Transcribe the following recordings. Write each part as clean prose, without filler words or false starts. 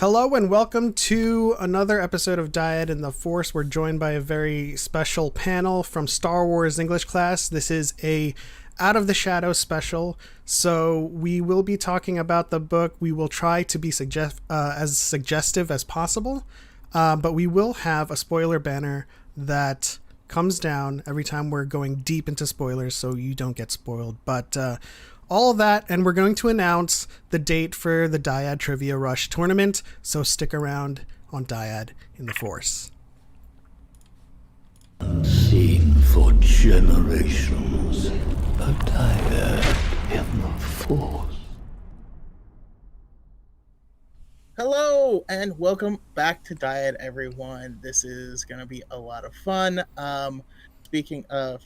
Hello and welcome to another episode of Dyad in the Force. We're joined by a very special panel from Star Wars English class. This is a Out of the Shadows special, so we will be talking about the book. We will try to be as suggestive as possible, but we will have a spoiler banner that comes down every time we're going deep into spoilers so you don't get spoiled. But all of that, and we're going to announce the date for the Dyad Trivia Rush tournament, so stick around on Dyad in the Force. Unseen for generations, a Dyad in the Force. Hello, and welcome back to Dyad, everyone. This is going to be a lot of fun. Speaking of,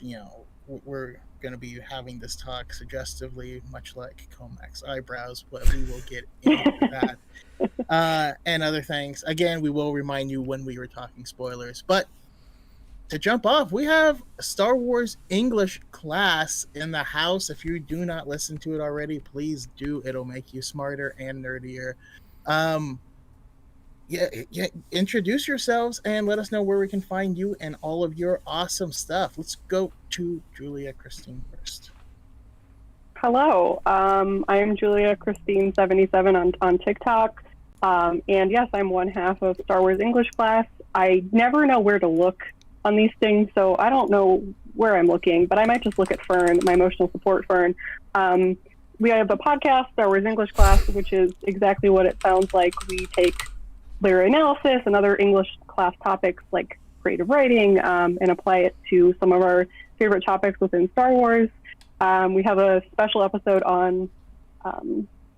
we're going to be having this talk suggestively, much like Comac's eyebrows, but we will get into that and other things. Again, we will remind you when we were talking spoilers. But to jump off, we have a Star Wars English class in the house. If you do not listen to it already, please do. It'll make you smarter and nerdier. Introduce yourselves and let us know where we can find you and all of your awesome stuff. Let's go to Julia Christine first. Hello, I'm Julia Christine 77 on TikTok, and yes, I'm one half of Star Wars English class. I never know where to look on these things, so I don't know where I'm looking, but I might just look at Fern, my emotional support Fern. We have a podcast, Star Wars English class, which is exactly what it sounds like. We take literary analysis and other English class topics like creative writing and apply it to some of our favorite topics within Star Wars. We have a special episode on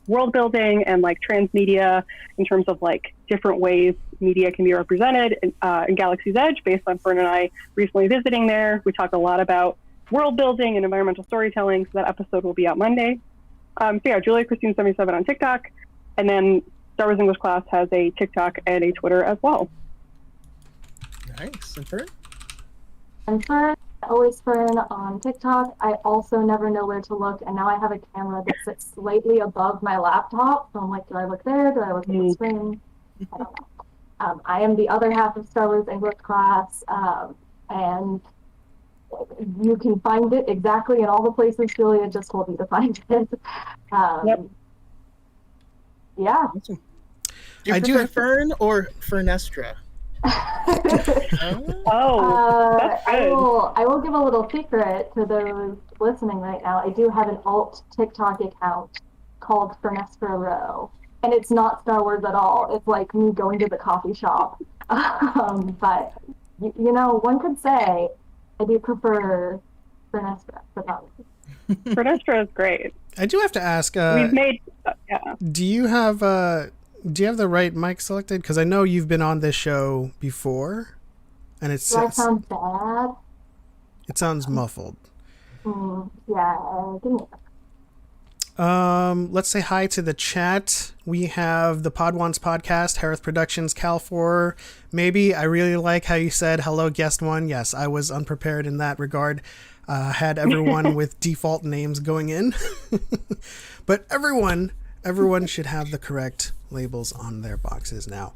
world building and like transmedia in terms of like different ways media can be represented in Galaxy's Edge based on Fern and I recently visiting there. We talk a lot about world building and environmental storytelling, so that episode will be out Monday. Julia Christine 77 on TikTok, and then Star Wars English class has a TikTok and a Twitter as well. Nice. And Fern? I'm Fern, Alwaysfern on TikTok. I also never know where to look, and now I have a camera that sits slightly above my laptop, so I'm like, do I look there? Do I look at the screen? I don't know. I am the other half of Star Wars English class, and you can find it exactly in all the places Julia just told me to find it. Yep. Yeah. Awesome. Do you prefer Fern or Fernestra? That's good. I will give a little secret to those listening right now. I do have an alt TikTok account called Fernestra Row, and it's not Star Wars at all. It's like me going to the coffee shop. But one could say I do prefer Fernestra. Fernestra is great. I do have to ask, we've made do you have the right mic selected? Because I know you've been on this show before, and Do I sound bad? It sounds muffled. Yeah, give me a second. Let's say hi to the chat. We have the Podwans podcast, Harith Productions, Cal4. Maybe I really like how you said hello, guest one. Yes, I was unprepared in that regard. Had everyone with default names going in, but everyone should have the correct labels on their boxes now.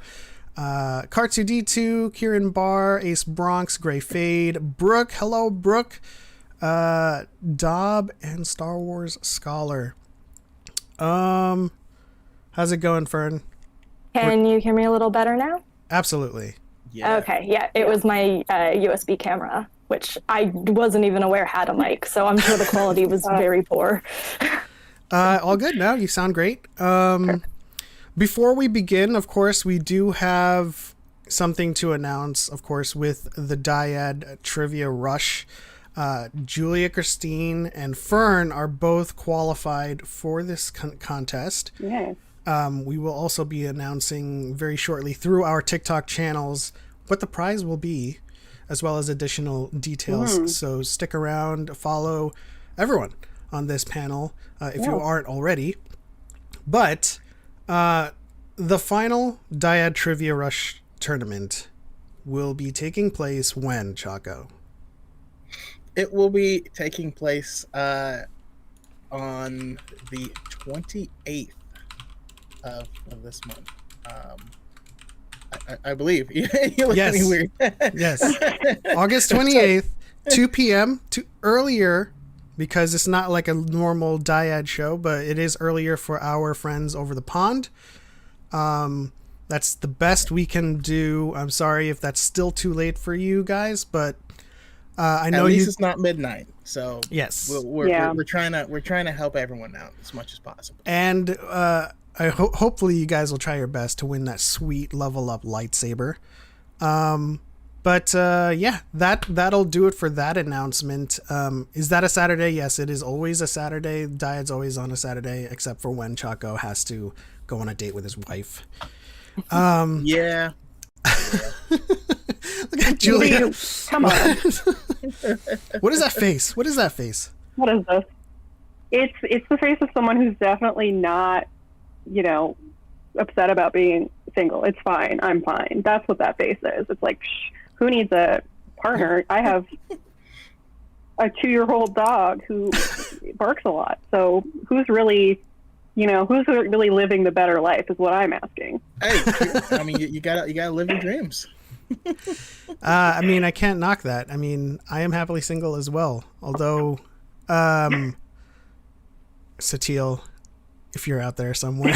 Car2D2, Kieran Barr, Ace Bronx, Gray Fade, Brooke, hello Brooke, Dob, and Star Wars Scholar. How's it going, Fern? Can you hear me a little better now? Absolutely. Yeah. Okay, yeah, it was my USB camera, which I wasn't even aware had a mic, so I'm sure the quality was very poor. All good now. You sound great. Before we begin, of course, we do have something to announce, of course, with the Dyad Trivia Rush. Julia Christine and Fern are both qualified for this contest. Yeah. We will also be announcing very shortly through our TikTok channels what the prize will be, as well as additional details. So stick around, follow everyone on this panel if you aren't already. But the final Dyad Trivia Rush tournament will be taking place when, Choco? It will be taking place on the 28th of this month. I believe. You look at me weird. Yes. August 28th, 2 p.m. to earlier, because it's not like a normal Dyad show, but it is earlier for our friends over the pond. That's the best we can do. I'm sorry if that's still too late for you guys, but I know at least it's not midnight. So yes, we're trying to help everyone out as much as possible. And hopefully you guys will try your best to win that sweet level up lightsaber. But yeah, that'll do it for that announcement. Is that a Saturday? Yes, it is always a Saturday. Dyad's always on a Saturday, except for when Choco has to go on a date with his wife. Yeah. Look at Julia. Come on. What is that face? What is that face? What is this? It's the face of someone who's definitely not, upset about being single. It's fine. I'm fine. That's what that face is. It's like, who needs a partner? I have a 2-year-old dog who barks a lot. So who's really living the better life is what I'm asking. Hey, I mean, you gotta live your dreams. I mean, I can't knock that. I mean, I am happily single as well. Although, Satil, if you're out there somewhere.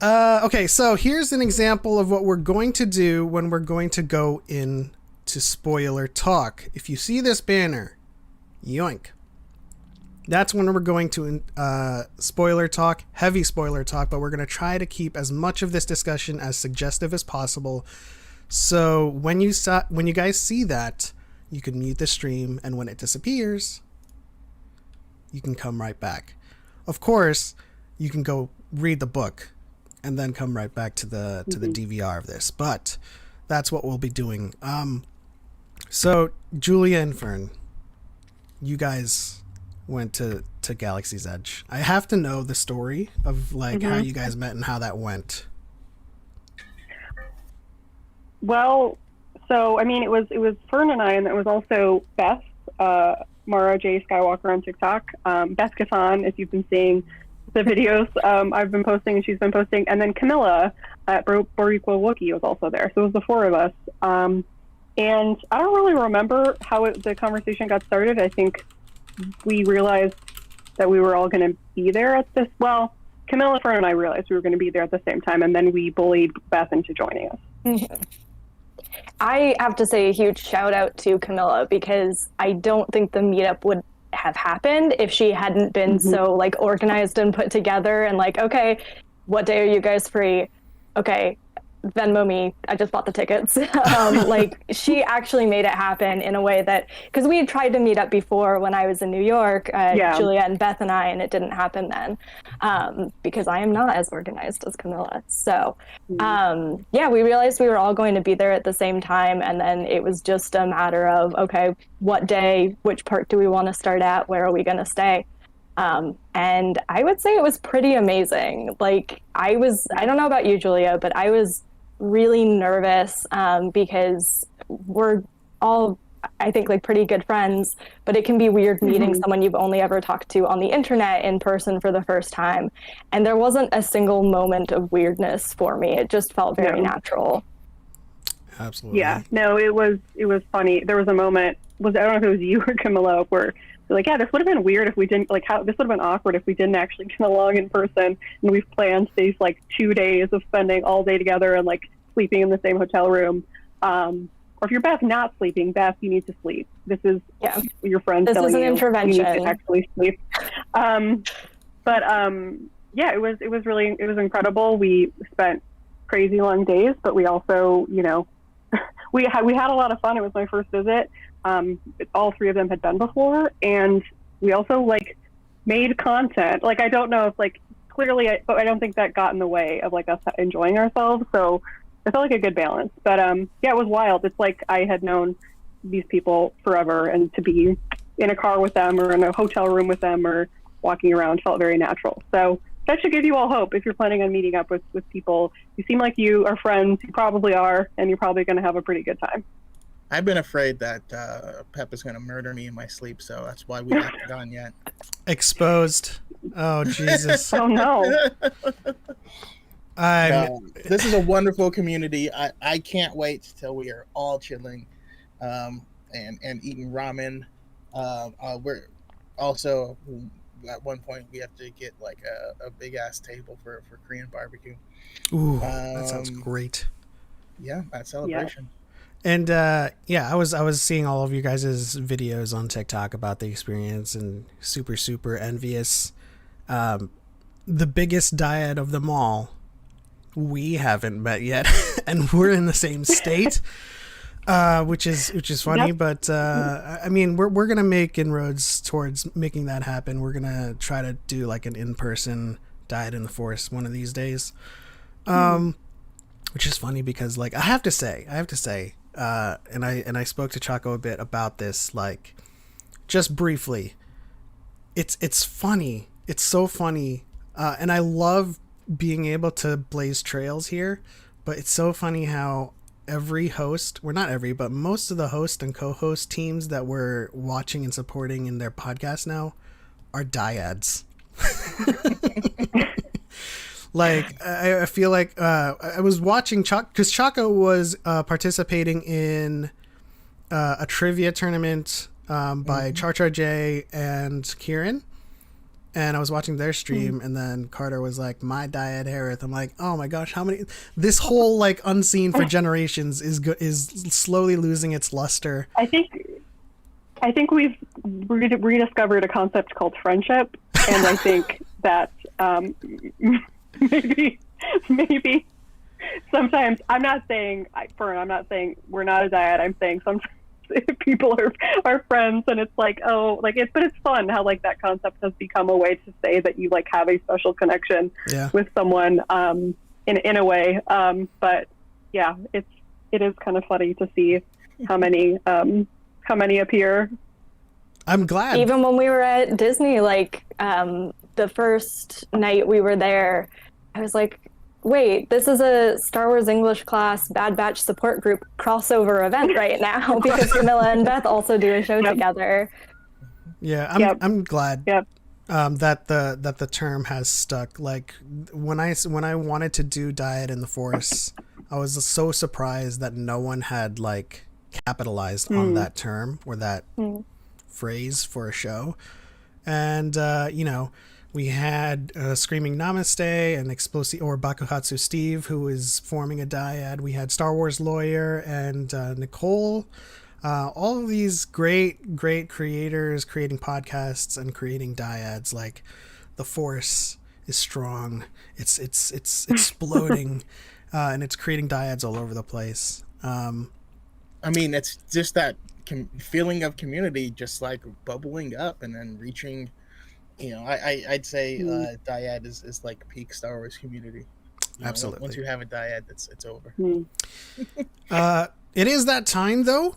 Okay, so here's an example of what we're going to do when we're going to go into spoiler talk. If you see this banner, yoink. That's when we're going to spoiler talk, heavy spoiler talk, but we're going to try to keep as much of this discussion as suggestive as possible. So when you guys see that, you can mute the stream, and when it disappears, you can come right back. Of course, you can go read the book and then come right back to the DVR of this, but that's what we'll be doing. So Julia and Fern, you guys went to Galaxy's Edge. I have to know the story of how you guys met and how that went. Well, so I mean, it was Fern and I, and it was also Beth, Mara J Skywalker on TikTok, Beth Katan, if you've been seeing the videos I've been posting and she's been posting, and then Camilla at Boricua Wookiee was also there. So it was the 4 of us. And I don't really remember how the conversation got started. I think we realized that we were all going to be there at this. Well, Camilla, Fern, and I realized we were going to be there at the same time, and then we bullied Beth into joining us. Mm-hmm. I have to say a huge shout out to Camilla, because I don't think the meetup would have happened if she hadn't been so organized and put together and okay, what day are you guys free? Okay, Venmo me, I just bought the tickets. She actually made it happen in a way that, because we had tried to meet up before when I was in New York, Julia and Beth and I, and it didn't happen then, because I am not as organized as Camilla. So we realized we were all going to be there at the same time, and then it was just a matter of, okay, what day, which part do we want to start at, where are we going to stay? And I would say it was pretty amazing. I don't know about you, Julia, but I was really nervous because we're all, I think, pretty good friends, but it can be weird meeting someone you've only ever talked to on the internet in person for the first time. And there wasn't a single moment of weirdness for me. It just felt very natural. Absolutely. Yeah, no, it was funny. There was a moment, I don't know if it was you or Camilla, where yeah, this would have been weird if we didn't, this would have been awkward if we didn't actually get along in person. And we've planned these 2 days of spending all day together and sleeping in the same hotel room. Or if you're Beth not sleeping, Beth, you need to sleep. This is your friend telling you intervention. You need to actually sleep. Yeah, it was incredible. We spent crazy long days, but we also, we had a lot of fun. It was my first visit. All 3 of them had been before, and we also made content. I don't know if clearly, but I don't think that got in the way of us enjoying ourselves. So it felt like a good balance. But yeah, it was wild. It's I had known these people forever, and to be in a car with them or in a hotel room with them or walking around felt very natural. So that should give you all hope if you're planning on meeting up with people. You seem like you are friends. You probably are, and you're probably going to have a pretty good time. I've been afraid that Pep is going to murder me in my sleep, so that's why we haven't gone yet. Exposed. Oh Jesus. Oh no. No, this is a wonderful community. I can't wait till we are all chilling and eating ramen. We're also, at one point, we have to get like a big ass table for Korean barbecue. Ooh, that sounds great. Yeah, that celebration. And yeah, I was seeing all of you guys' videos on TikTok about the experience and super envious. The biggest dyad of them all, we haven't met yet, and we're in the same state, which is funny. Yep. But I mean, we're gonna make inroads towards making that happen. We're gonna try to do like an in-person dyad in the forest one of these days. Which is funny because like I have to say, and I spoke to Choco a bit about this, like just briefly. It's funny. It's so funny, and I love being able to blaze trails here. But it's so funny how every host, well, not every, but most of the host and co-host teams that we're watching and supporting in their podcast now are dyads. Like I feel like I was watching because Choco was participating in a trivia tournament by Char Char J and Kieran, and I was watching their stream, and then Carter was like, "My dyad Harith." I'm like, "Oh my gosh, how many?" This whole like unseen for generations is slowly losing its luster. I think we've rediscovered a concept called friendship, and I think that. Maybe sometimes I'm not saying we're not a dyad. I'm saying sometimes people are friends, and it's like, oh, like but it's fun how like that concept has become a way to say that you like have a special connection with someone in a way. But yeah, it is kind of funny to see how many appear. I'm glad. Even when we were at Disney, like the first night we were there, I was like, wait, this is a Star Wars English class Bad Batch support group crossover event right now because Camilla and Beth also do a show together. Yeah, I'm glad that the term has stuck. Like when I wanted to do Dyad in the Force, I was so surprised that no one had like capitalized on that term or that phrase for a show. And you know, we had Screaming Namaste and Explosive or Bakuhatsu Steve, who is forming a dyad. We had Star Wars Lawyer and Nicole. All of these great creators creating podcasts and creating dyads. Like the Force is strong. It's exploding, and it's creating dyads all over the place. I mean, it's just that feeling of community, just like bubbling up and then reaching. You know, I'd say dyad is like peak Star Wars community. Absolutely. Once you have a dyad, it's over. It is that time though.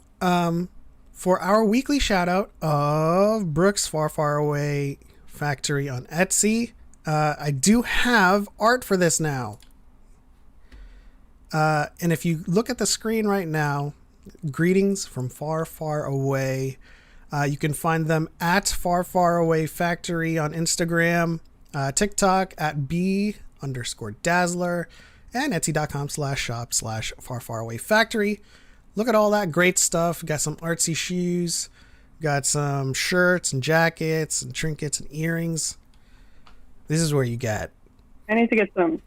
For our weekly shout out of Brooks Far Away Factory on Etsy. I do have art for this now. And if you look at the screen right now, greetings from far away. You can find them at Far Away Factory on Instagram, TikTok at B_Dazzler, and Etsy.com/shop/Far Away Factory. Look at all that great stuff. Got some artsy shoes, got some shirts and jackets and trinkets and earrings. This is where you get. I need to get some.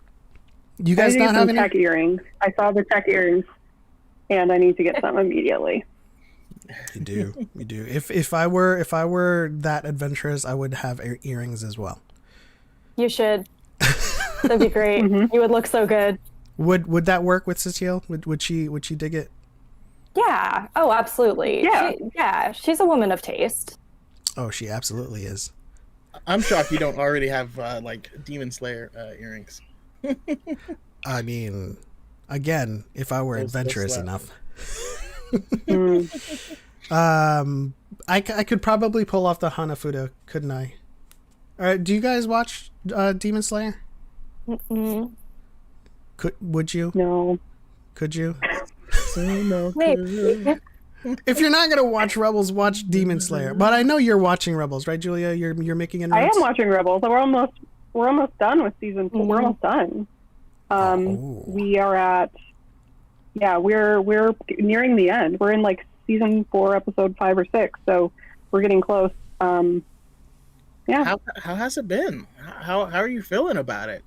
You guys not have any tech earrings? I saw the tech earrings, and I need to get some immediately. You do. If I were that adventurous, I would have earrings as well. You should. That'd be great. You would look so good. Would that work with Cecile? Would she dig it? Yeah. Oh, absolutely. Yeah. She's a woman of taste. Oh, she absolutely is. I'm shocked you don't already have like Demon Slayer earrings. I mean, again, if I were adventurous enough. I could probably pull off the Hanafuda, couldn't I? All right, do you guys watch Demon Slayer? Would you? No. Could you? So no. Maybe. If you're not gonna watch Rebels, watch Demon Slayer. But I know you're watching Rebels, right, Julia? You're making a note. I am watching Rebels. We're almost done with season 4. We're almost done. We are at we're nearing the end. We're in like season 4, episode 5 or 6, so we're getting close. How has it been? How are you feeling about it?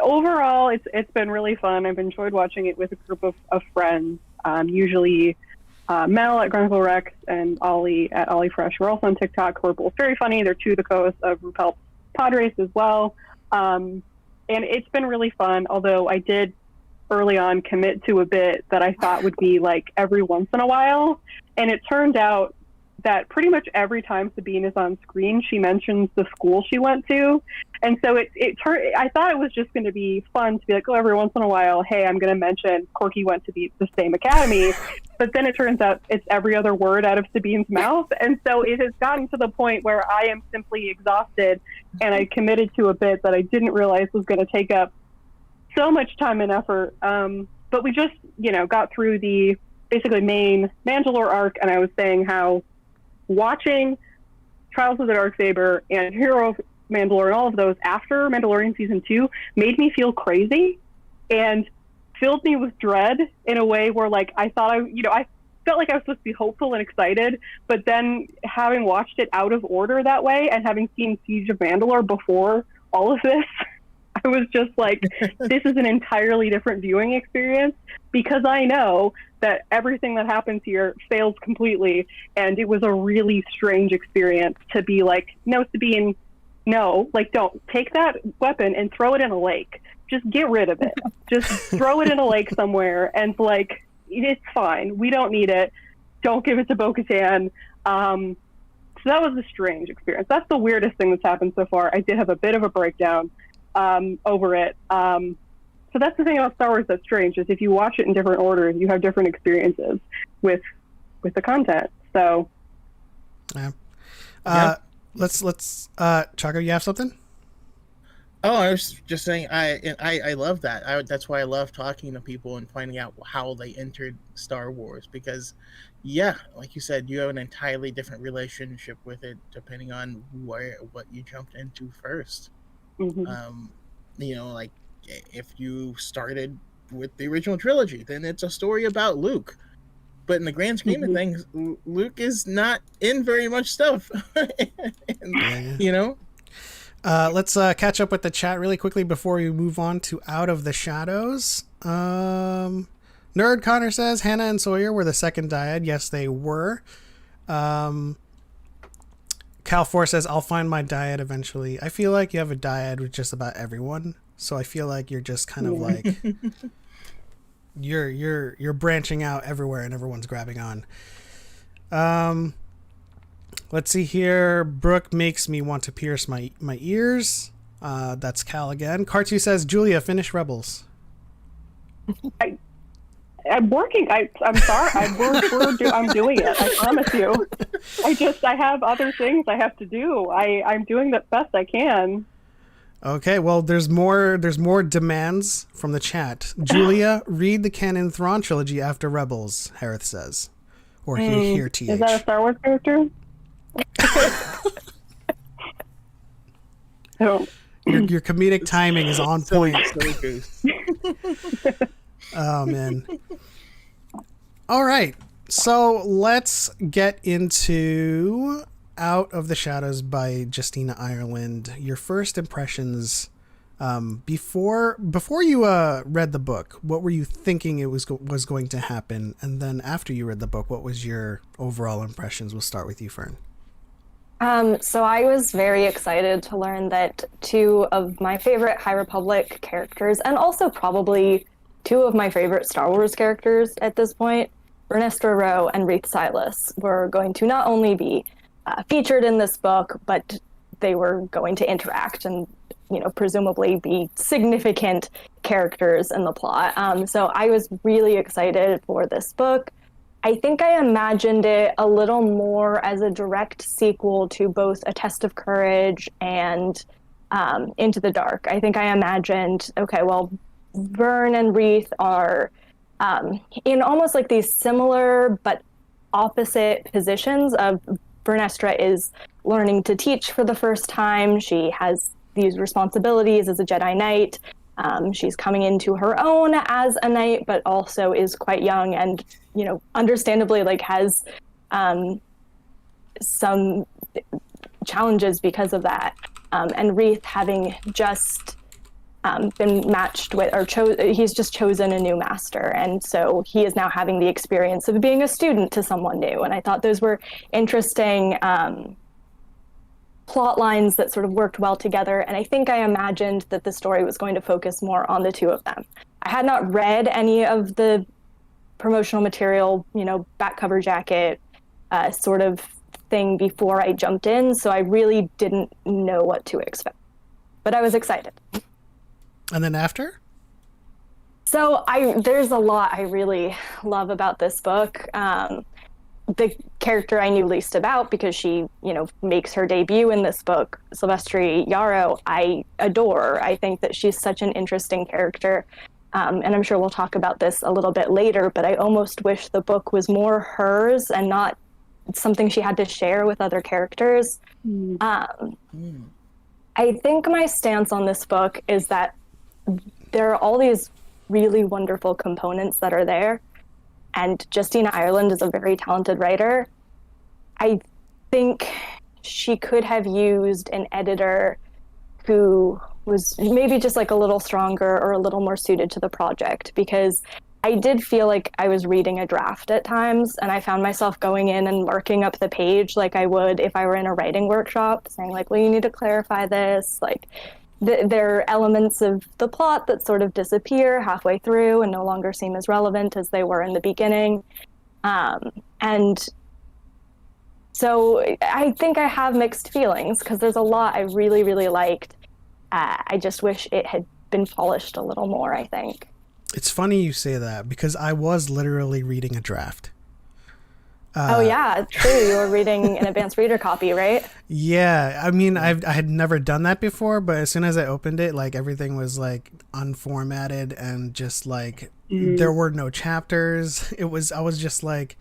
Overall, it's been really fun. I've enjoyed watching it with a group of friends. Usually Mel at Grunkle Rex and Ollie at Ollie Fresh. We're also on TikTok. We're both very funny. They're two of the co-hosts of RuPaul's Pod Race as well. And it's been really fun, although I did early on commit to a bit that I thought would be like every once in a while. And it turned out that pretty much every time Sabine is on screen, she mentions the school she went to. And so I thought it was just going to be fun to be like, oh, every once in a while, hey, I'm going to mention Corky went to the same academy. But then it turns out it's every other word out of Sabine's mouth. And so it has gotten to the point where I am simply exhausted, and I committed to a bit that I didn't realize was going to take up so much time and effort. But we just, got through the basically main Mandalore arc, and I was saying how watching Trials of the Darksaber and Hero of Mandalore and all of those after Mandalorian Season 2 made me feel crazy and filled me with dread in a way where, like, I thought I felt like I was supposed to be hopeful and excited, but then having watched it out of order that way and having seen Siege of Mandalore before all of this, I was just like, this is an entirely different viewing experience, because I know that everything that happens here fails completely, and it was a really strange experience to be like, no, Sabine, no, like, don't take that weapon and throw it in a lake. Just get rid of it. Just throw it in a lake somewhere, and like, it's fine. We don't need it. Don't give it to Bo-Katan. So that was a strange experience. That's the weirdest thing that's happened so far. I did have a bit of a breakdown over it. So that's the thing about Star Wars that's strange, is if you watch it in different orders, you have different experiences with the content. So let's Choco, you have something? Oh, I was just saying, I love that. That's why I love talking to people and finding out how they entered Star Wars, because, yeah, like you said, you have an entirely different relationship with it depending on what you jumped into first. Like, if you started with the original trilogy, then it's a story about Luke. But in the grand scheme of things, Luke is not in very much stuff. Let's catch up with the chat really quickly before we move on to Out of the Shadows. Nerd Connor says Hannah and Sawyer were the second dyad. Yes, they were. Cal4 says I'll find my dyad eventually. I feel like you have a dyad with just about everyone, so I feel like you're just kind of like you're branching out everywhere and everyone's grabbing on. Let's see here. Brooke makes me want to pierce my ears. That's Cal again. Cartu says, Julia, finish Rebels. I'm working. I'm sorry. I'm doing it. I promise you. I have other things I have to do. I'm doing the best I can. Okay, well, there's more demands from the chat. Julia, read the canon Thrawn trilogy after Rebels, Harith says. Or here, TH. Is that a Star Wars character? Your comedic timing is on point. Oh, man. All right, so let's get into Out of the Shadows by Justina Ireland. Your first impressions before you read the book. What were you thinking it was going to happen? And then after you read the book, what was your overall impressions? We'll start with you, Fern. So I was very excited to learn that two of my favorite High Republic characters, and also probably two of my favorite Star Wars characters at this point, Ernesto Rowe and Reith Silas, were going to not only be featured in this book, but they were going to interact and, presumably be significant characters in the plot. So I was really excited for this book. I think I imagined it a little more as a direct sequel to both A Test of Courage and Into the Dark. I think I imagined, okay, well, Vern and Reith are in almost like these similar but opposite positions of Vernestra is learning to teach for the first time. She has these responsibilities as a Jedi Knight. She's coming into her own as a knight, but also is quite young and, understandably like has some challenges because of that. And Reith having just been matched with, or he's just chosen a new master, and so he is now having the experience of being a student to someone new. And I thought those were interesting plot lines that sort of worked well together. And I think I imagined that the story was going to focus more on the two of them. I had not read any of the promotional material, back cover jacket sort of thing before I jumped in, so I really didn't know what to expect, but I was excited. And then after? So there's a lot I really love about this book. The character I knew least about, because she, makes her debut in this book, Silvestri Yarrow, I adore. I think that she's such an interesting character. And I'm sure we'll talk about this a little bit later, but I almost wish the book was more hers and not something she had to share with other characters. I think my stance on this book is that there are all these really wonderful components that are there, and Justina Ireland is a very talented writer. I think she could have used an editor who was maybe just like a little stronger or a little more suited to the project, because I did feel like I was reading a draft at times, and I found myself going in and marking up the page like I would if I were in a writing workshop, saying like, well, you need to clarify this. Like, there are elements of the plot that sort of disappear halfway through and no longer seem as relevant as they were in the beginning. And so I think I have mixed feelings, because there's a lot I really, really liked. I just wish it had been polished a little more, I think. It's funny you say that, because I was literally reading a draft. Oh yeah, true. You were reading an advanced reader copy, right? Yeah, I mean, I had never done that before, but as soon as I opened it, like everything was like unformatted and just like there were no chapters. I was just like,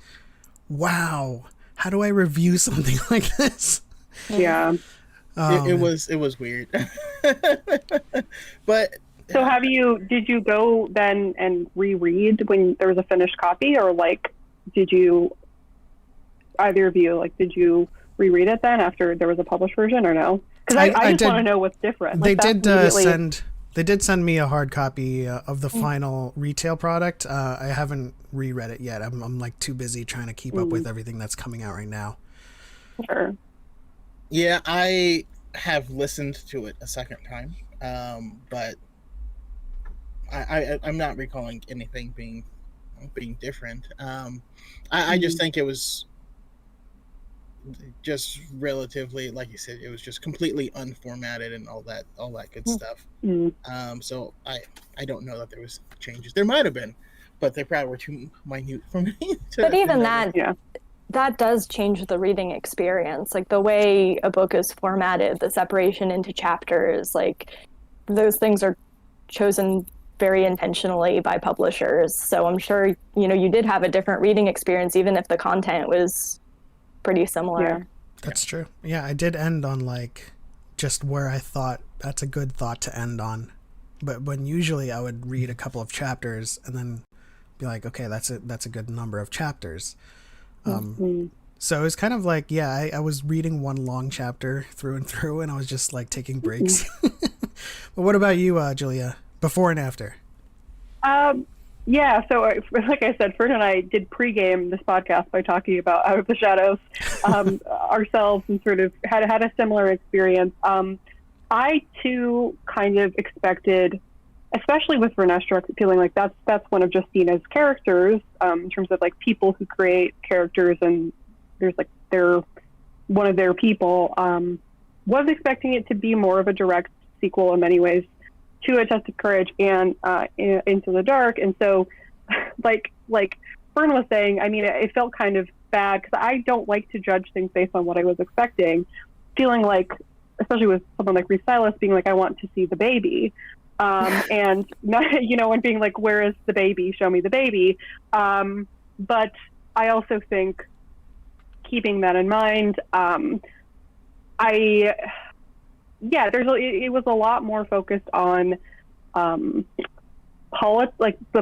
wow, how do I review something like this? Yeah. It was weird. But so did you go then and reread when there was a finished copy, or like did you, either of you, like did you reread it then after there was a published version, or no? Because I just want to know what's different. They did send me a hard copy of the final retail product. I haven't reread it yet. I'm like too busy trying to keep up with everything that's coming out right now. Sure. Yeah, I have listened to it a second time, but I'm not recalling anything being different. I just think it was just relatively, like you said, it was just completely unformatted and all that good stuff. So I don't know that there was changes. There might have been, but they probably were too minute for me. But even that does change the reading experience. Like the way a book is formatted, the separation into chapters, like those things are chosen very intentionally by publishers. So I'm sure, you did have a different reading experience, even if the content was pretty similar. Yeah. That's true. Yeah, I did end on like just where I thought that's a good thought to end on. But when usually I would read a couple of chapters and then be like, okay, that's a good number of chapters. So it's kind of like, I was reading one long chapter through and through, and I was just like taking breaks. But what about you, Julia? Before and after? Yeah, so like I said, Fern and I did pregame this podcast by talking about Out of the Shadows ourselves, and sort of had a similar experience. I too kind of expected, especially with Vernestra, feeling like that's one of Justina's characters, in terms of like people who create characters, and there's like they're one of their people. Was expecting it to be more of a direct sequel in many ways to A Test of Courage and Into the Dark. And so like Fern was saying, I mean, it felt kind of bad because I don't like to judge things based on what I was expecting, feeling like, especially with someone like Reese Silas, being like, I want to see the baby. and not, and being like, where is the baby? Show me the baby. But I also think, keeping that in mind, it was a lot more focused on the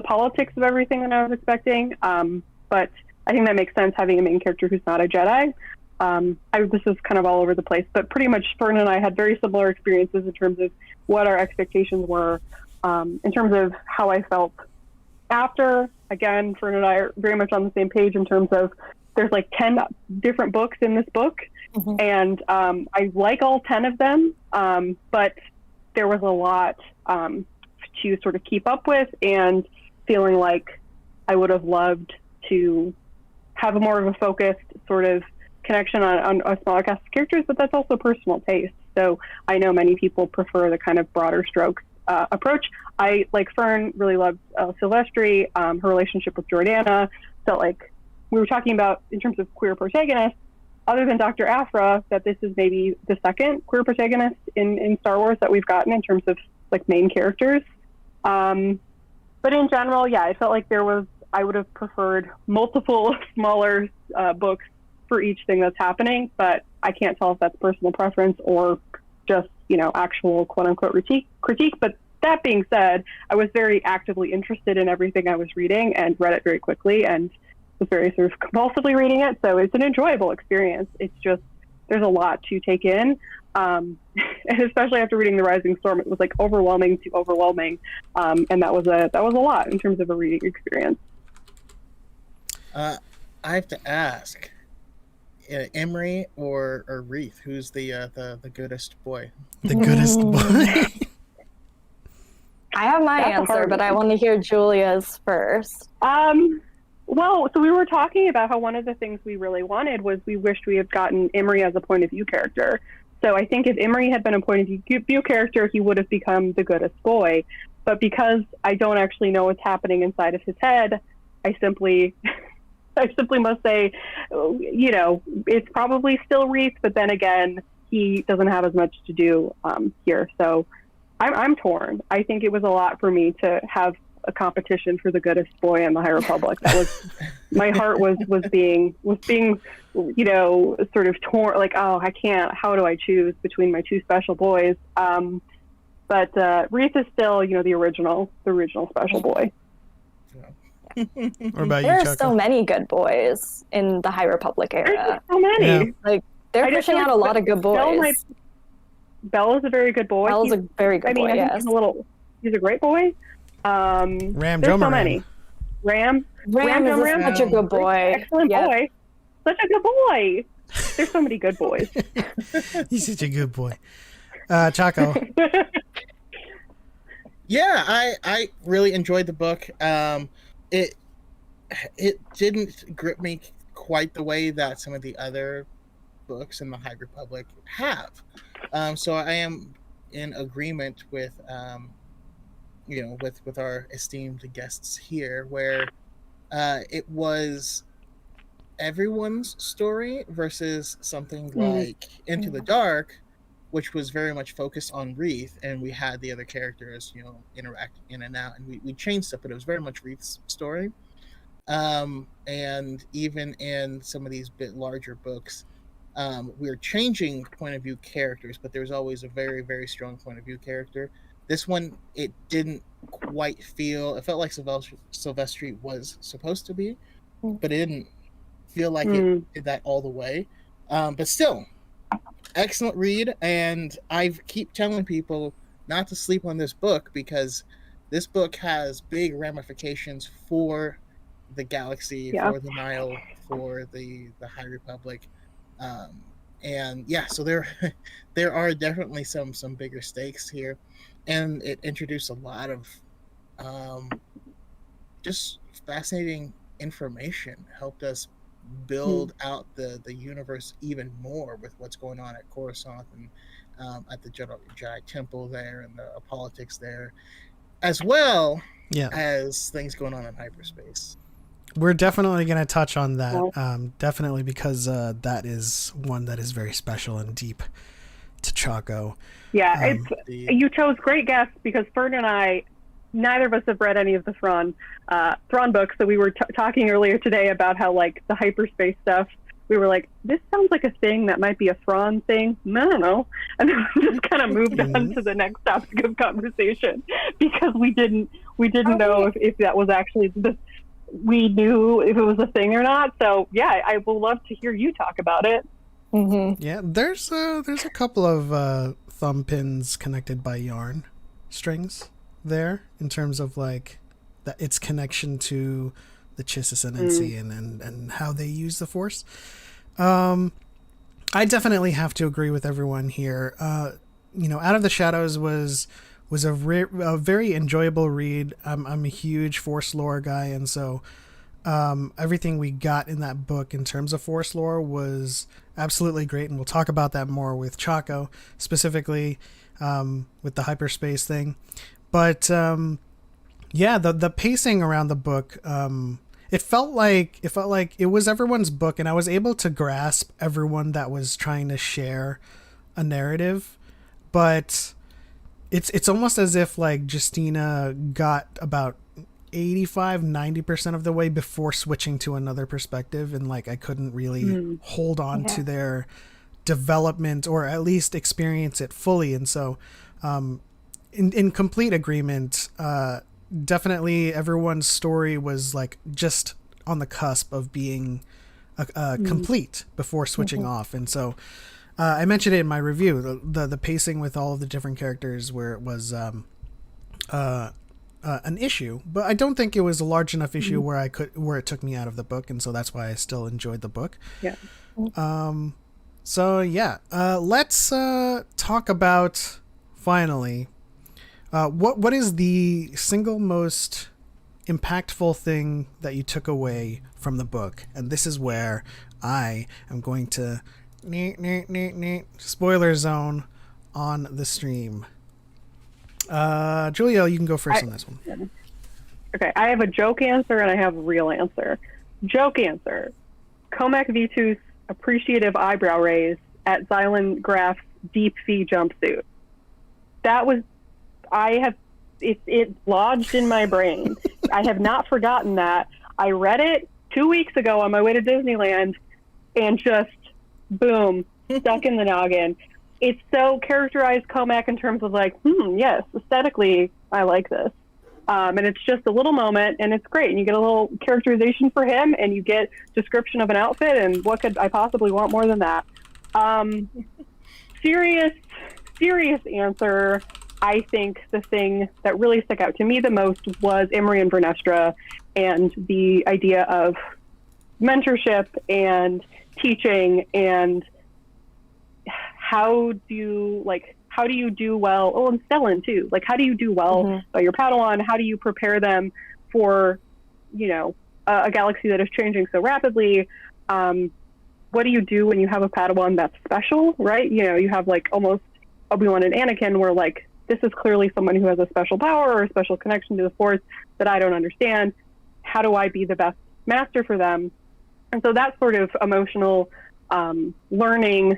politics of everything than I was expecting. But I think that makes sense, having a main character who's not a Jedi. This is kind of all over the place, but pretty much Fern and I had very similar experiences in terms of what our expectations were, in terms of how I felt after. Again, Fern and I are very much on the same page in terms of there's like 10 different books in this book, and I like all 10 of them, but there was a lot to sort of keep up with, and feeling like I would have loved to have a more of a focused sort of connection on a smaller cast of characters, but that's also personal taste. So I know many people prefer the kind of broader strokes approach. I, like Fern, really loved Silvestri, her relationship with Jordana. Felt like we were talking about, in terms of queer protagonists, other than Dr. Aphra, that this is maybe the second queer protagonist in Star Wars that we've gotten in terms of like main characters. But in general, yeah, I felt like I would have preferred multiple smaller books for each thing that's happening, but I can't tell if that's personal preference or just, actual quote unquote critique. But that being said, I was very actively interested in everything I was reading and read it very quickly and was very sort of compulsively reading it. So it's an enjoyable experience. It's just, there's a lot to take in. And especially after reading The Rising Storm, it was like overwhelming. And that was a lot in terms of a reading experience. I have to ask, Emery or Reith, who's the goodest boy? The goodest boy. I have my answer, but I want to hear Julia's first. Well, so we were talking about how one of the things we really wanted was we wished we had gotten Emery as a point of view character. So I think if Emery had been a point of view character, he would have become the goodest boy. But because I don't actually know what's happening inside of his head, I simply must say, it's probably still Reith, but then again, he doesn't have as much to do here. So I'm torn. I think it was a lot for me to have a competition for the goodest boy in the High Republic. That was, my heart was being sort of torn, like, oh, I can't, how do I choose between my two special boys? But Reith is still, the original special boy. What about There you, are Choco? so many good boys in the High Republic era. There's so many. Yeah. Like, they're pushing out a lot of good boys. Bell is a very good boy. Bell's a very good boy, I think yes. he's a great boy. Ram There's so Jomaram. many. Ram is such a good boy. Excellent Yep. boy. Such a good boy. There's so many good boys. He's such a good boy. Choco. Yeah, I really enjoyed the book. It didn't grip me quite the way that some of the other books in the High Republic have. So I am in agreement with with our esteemed guests here, where it was everyone's story versus something like Into the Dark, which was very much focused on Reith, and we had the other characters, interact in and out, and we changed stuff, but it was very much Reith's story. And even in some of these bit larger books, we're changing point of view characters, but there's always a very, very strong point of view character. This one, it didn't quite feel, it felt like Silvestri was supposed to be, but it didn't feel like it did that all the way. But still, excellent read, and I keep telling people not to sleep on this book, because this book has big ramifications for the galaxy, for the Nile, for the High Republic, and yeah, so there are definitely some bigger stakes here, and it introduced a lot of just fascinating information, helped us build out the universe even more with what's going on at Coruscant and at the Jedi Temple there, and the politics there, as well as things going on in hyperspace. We're definitely going to touch on that, definitely, because that is one that is very special and deep to Choco. Yeah, you chose great guests because Fern and I, neither of us have read any of the Thrawn books. So we were talking earlier today about how like the hyperspace stuff. We were like, this sounds like a thing that might be a Thrawn thing. I don't know. And then we just kind of moved on to the next topic of conversation because we didn't know if that was actually we knew if it was a thing or not. So yeah, I will love to hear you talk about it. Mm-hmm. Yeah, there's a couple of thumb pins connected by yarn strings there in terms of like its connection to the Chiss Ascendancy and how they use the Force. I definitely have to agree with everyone here. Out of the Shadows was a very enjoyable read. I'm a huge Force lore guy, and so everything we got in that book in terms of Force lore was absolutely great, and we'll talk about that more with Choco, specifically with the hyperspace thing. But the pacing around the book, it felt like it was everyone's book, and I was able to grasp everyone that was trying to share a narrative, but it's almost as if like Justina got about 85-90% of the way before switching to another perspective, and like I couldn't really hold on to their development or at least experience it fully. And so in complete agreement, definitely everyone's story was like just on the cusp of being complete before switching off. And so I mentioned it in my review, the pacing with all of the different characters where it was an issue, but I don't think it was a large enough issue where it took me out of the book, and so that's why I still enjoyed the book. Yeah. Let's talk about finally what is the single most impactful thing that you took away from the book. And this is where I am going to spoiler zone on the stream. Julia, you can go first on this one. Okay, I have a joke answer and I have a real answer. Joke answer: Comac V2's appreciative eyebrow raise at Xylan Graf's deep fee jumpsuit. It lodged in my brain. I have not forgotten that. I read it 2 weeks ago on my way to Disneyland and just boom, stuck in the noggin. It's so characterized Comac in terms of like, yes, aesthetically, I like this. And it's just a little moment, and it's great. And you get a little characterization for him, and you get description of an outfit, and what could I possibly want more than that? Serious answer. I think the thing that really stuck out to me the most was Imri and Vernestra, and the idea of mentorship and teaching, and how do you do well? Oh, and Stellan too. Like, how do you do well by your Padawan? How do you prepare them for, a galaxy that is changing so rapidly? What do you do when you have a Padawan that's special, right? You have like almost Obi-Wan and Anakin, where like, this is clearly someone who has a special power or a special connection to the Force that I don't understand. How do I be the best master for them? And so that sort of emotional learning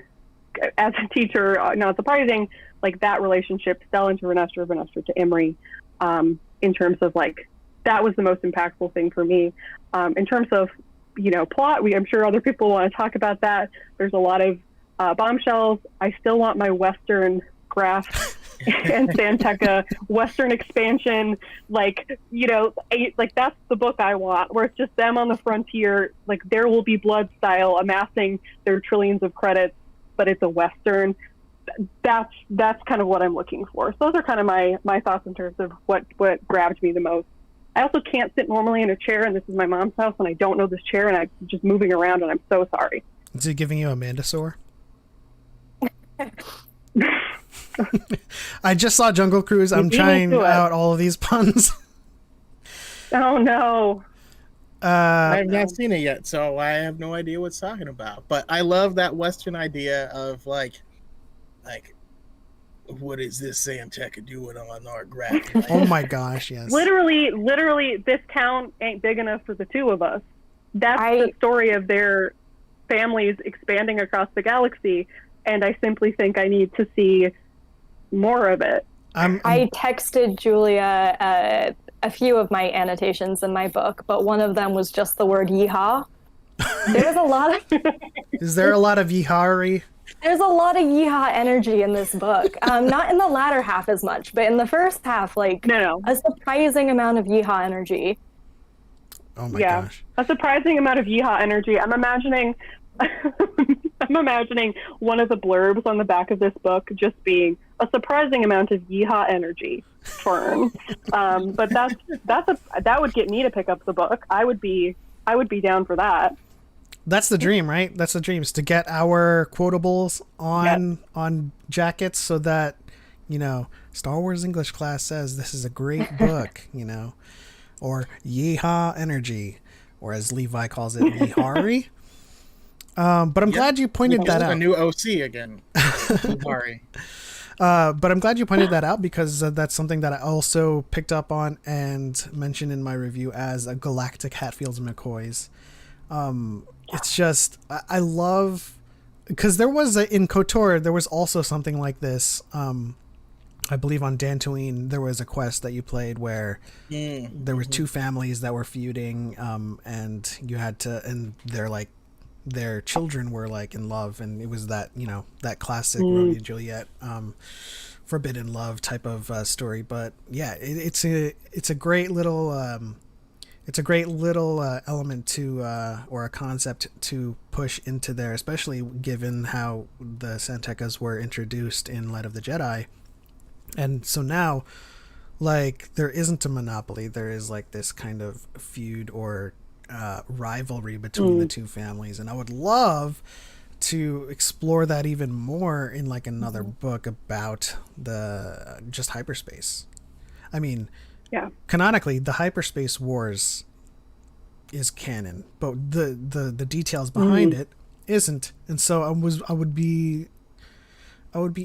as a teacher, not surprising, like that relationship, Stellan to Vernestra, Vernestra to Imri, in terms of like, that was the most impactful thing for me. In terms of, plot, I'm sure other people want to talk about that. There's a lot of bombshells. I still want my Western Graf and Santeca Western expansion, like that's the book I want, where it's just them on the frontier, like There Will Be Blood style, amassing their trillions of credits, but it's a Western. That's kind of what I'm looking for. So those are kind of my thoughts in terms of what grabbed me the most. I also can't sit normally in a chair, and this is my mom's house, and I don't know this chair, and I'm just moving around, and I'm so sorry. Is it giving you a Mandasore? I just saw Jungle Cruise. I'm trying out all of these puns. Oh no. I have not seen it yet, so I have no idea what it's talking about. But I love that Western idea of like what is this Santeca doing on our graph? Oh my gosh, yes. Literally, this town ain't big enough for the two of us. That's the story of their families expanding across the galaxy. and I simply think I need to see more of it. I texted Julia a few of my annotations in my book, but one of them was just the word yeehaw. There's a lot of Is there a lot of yeehawery? There's a lot of yeehaw energy in this book. Not in the latter half as much, but in the first half, like a surprising amount of yeehaw energy. Oh my gosh. A surprising amount of yeehaw energy. I'm imagining one of the blurbs on the back of this book just being a surprising amount of yeehaw energy, Fern. But that would get me to pick up the book. I would be down for that. That's the dream, right? That's the dream, is to get our quotables on jackets so that, Star Wars English class says this is a great book, or yeehaw energy, or as Levi calls it, yeehari. But I'm glad you pointed that out. A new OC again. Yeehari. But I'm glad you pointed that out, because that's something that I also picked up on and mentioned in my review as a galactic Hatfields McCoys. It's just, I love, because there was in KOTOR, there was also something like this. I believe on Dantooine, there was a quest that you played where there were two families that were feuding, and you had to, and their children were like in love, and it was that, that classic Romeo and Juliet, forbidden love type of story. But yeah, it's a great little, element to, or a concept to push into there, especially given how the Santekas were introduced in Light of the Jedi. And so now, like, there isn't a monopoly. There is like this kind of feud or rivalry between the two families. And I would love to explore that even more in like another book about just hyperspace. I mean, canonically, the hyperspace wars is canon, but the details behind it isn't. And so I would be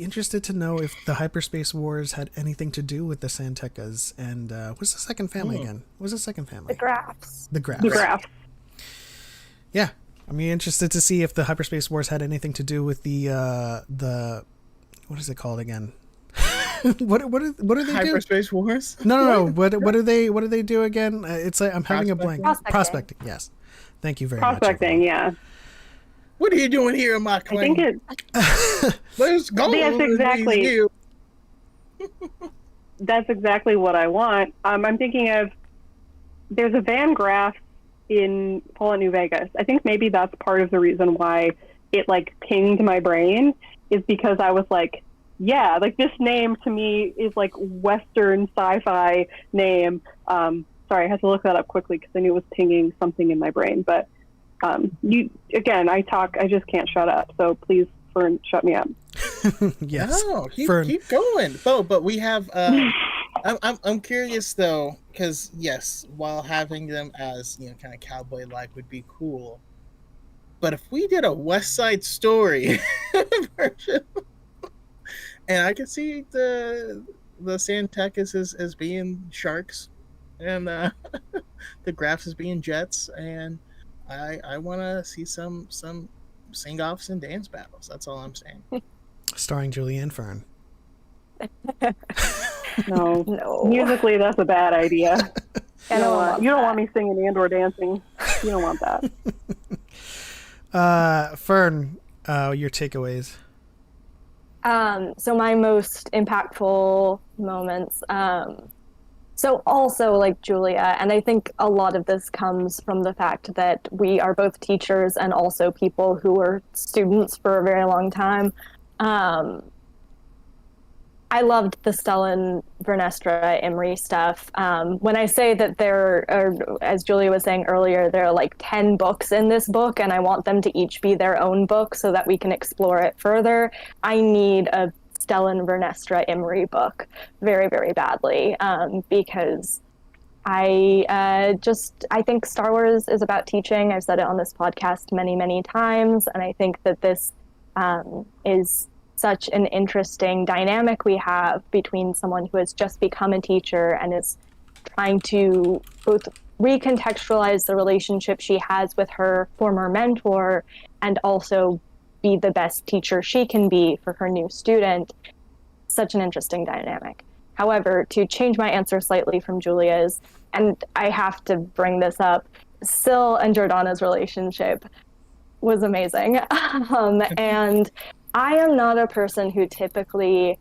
interested to know if the hyperspace wars had anything to do with the Santekas and what's the second family again? What was the second family? The Graphs. The Graphs. Yeah, I'm interested to see if the hyperspace wars had anything to do with the what is it called again? what do they do? Hyperspace wars? No. What do they do again? It's like I'm having a blank. Prospecting. Yes. Thank you very much. Prospecting. Yeah. What are you doing here in my claim? I think Let's go. That's exactly. That's exactly what I want. I'm thinking of. There's a Van Graff in Fallout New Vegas. I think maybe that's part of the reason why it like pinged my brain, is because I was like, yeah, like this name to me is like Western sci-fi name. Sorry, I had to look that up quickly because I knew it was pinging something in my brain. But I just can't shut up. So please, Fern, shut me up. Yes. No, keep going. Oh, but we have. I'm curious though, because yes, while having them as kind of cowboy-like would be cool, but if we did a West Side Story version, and I could see the Santekas as being sharks, and the Graphs as being jets, and I want to see some sing-offs and dance battles. That's all I'm saying. Starring Julianne Fern. No. Musically, that's a bad idea. You don't want me singing and or dancing. You don't want that. Fern, your takeaways. So my most impactful moments. So also like Julia, and I think a lot of this comes from the fact that we are both teachers and also people who were students for a very long time. I loved the Stellan Vernestra Imri stuff. When I say that there are, as Julia was saying earlier, there are like 10 books in this book, and I want them to each be their own book so that we can explore it further, I need a Stellan Vernestra Imri book very, very badly, because I think Star Wars is about teaching. I've said it on this podcast many, many times, and I think that this is such an interesting dynamic we have between someone who has just become a teacher and is trying to both recontextualize the relationship she has with her former mentor and also be the best teacher she can be for her new student. Such an interesting dynamic. However, to change my answer slightly from Julia's, and I have to bring this up, Syl and Jordana's relationship was amazing. And I am not a person who typically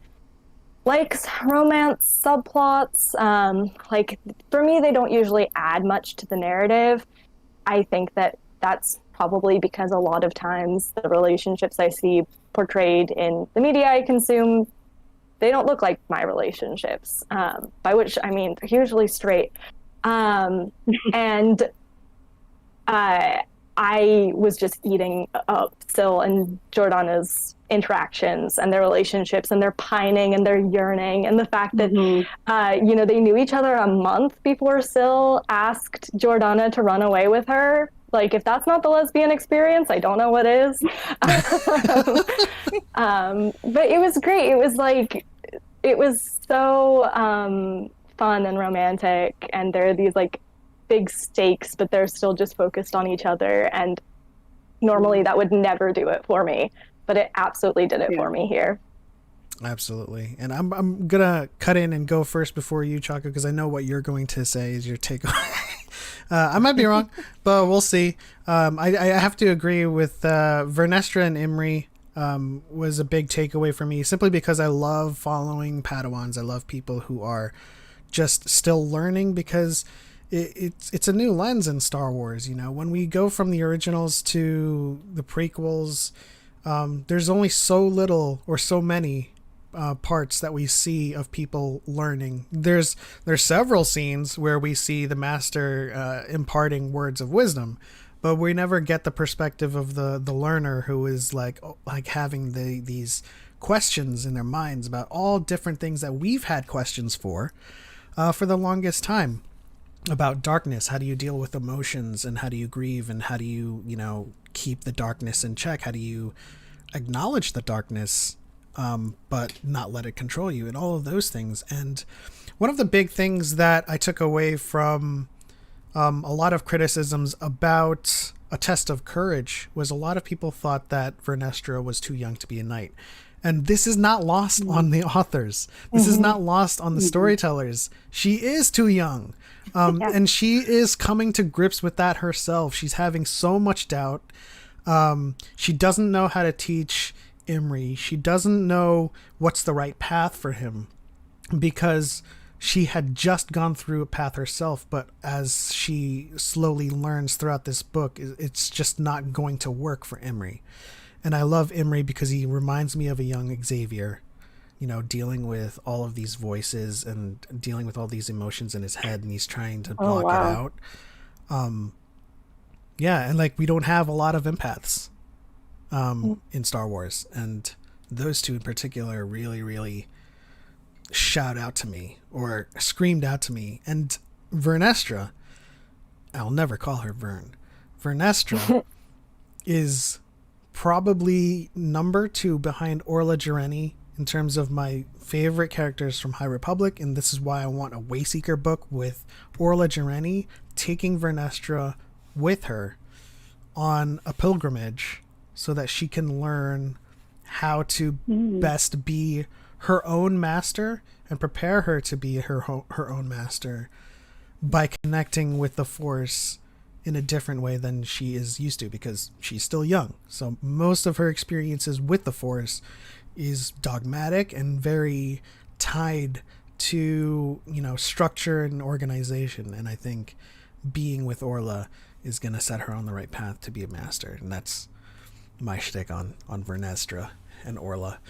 likes romance subplots. Like, for me, they don't usually add much to the narrative. I think that that's probably because a lot of times the relationships I see portrayed in the media I consume, they don't look like my relationships, by which I mean they're usually straight. And I was just eating up Syl and Jordana's interactions and their relationships and their pining and their yearning, and the fact that you know, they knew each other a month before Syl asked Jordana to run away with her. Like, if that's not the lesbian experience, I don't know what is. But it was great. It was like, it was so fun and romantic, and there are these like big stakes, but they're still just focused on each other. And normally that would never do it for me, but it absolutely did it for me here. Absolutely. And I'm gonna cut in and go first before you, Choco, because I know what you're going to say is your takeaway. I might be wrong, but we'll see. I have to agree with Vernestra and Imri was a big takeaway for me, simply because I love following Padawans. I love people who are just still learning, because it's a new lens in Star Wars. You know, when we go from the originals to the prequels, there's only so little or so many parts that we see of people learning. There's several scenes where we see the master imparting words of wisdom, but we never get the perspective of the learner, who is like having these questions in their minds about all different things that we've had questions for the longest time, about darkness. How do you deal with emotions, and how do you grieve, and how do you keep the darkness in check? How do you acknowledge the darkness, but not let it control you, and all of those things. And one of the big things that I took away from a lot of criticisms about A Test of Courage was a lot of people thought that Vernestra was too young to be a knight. And this is not lost on the authors. This is not lost on the storytellers. She is too young. And she is coming to grips with that herself. She's having so much doubt. She doesn't know how to teach Imri. She doesn't know what's the right path for him, because she had just gone through a path herself. But as she slowly learns throughout this book, it's just not going to work for Imri. And I love Imri because he reminds me of a young Xavier, dealing with all of these voices and dealing with all these emotions in his head, and he's trying to block it out. Yeah, and like, we don't have a lot of empaths in Star Wars, and those two in particular really, really shout out to me, or screamed out to me. And Vernestra, I'll never call her Vern. Vernestra is probably number 2 behind Orla Jareni in terms of my favorite characters from High Republic, and this is why I want a Wayseeker book with Orla Jareni taking Vernestra with her on a pilgrimage, so that she can learn how to best be her own master and prepare her to be her own master by connecting with the Force in a different way than she is used to, because she's still young. So most of her experiences with the Force is dogmatic and very tied to, structure and organization. And I think being with Orla is going to set her on the right path to be a master. And that's my shtick on Vernestra and Orla.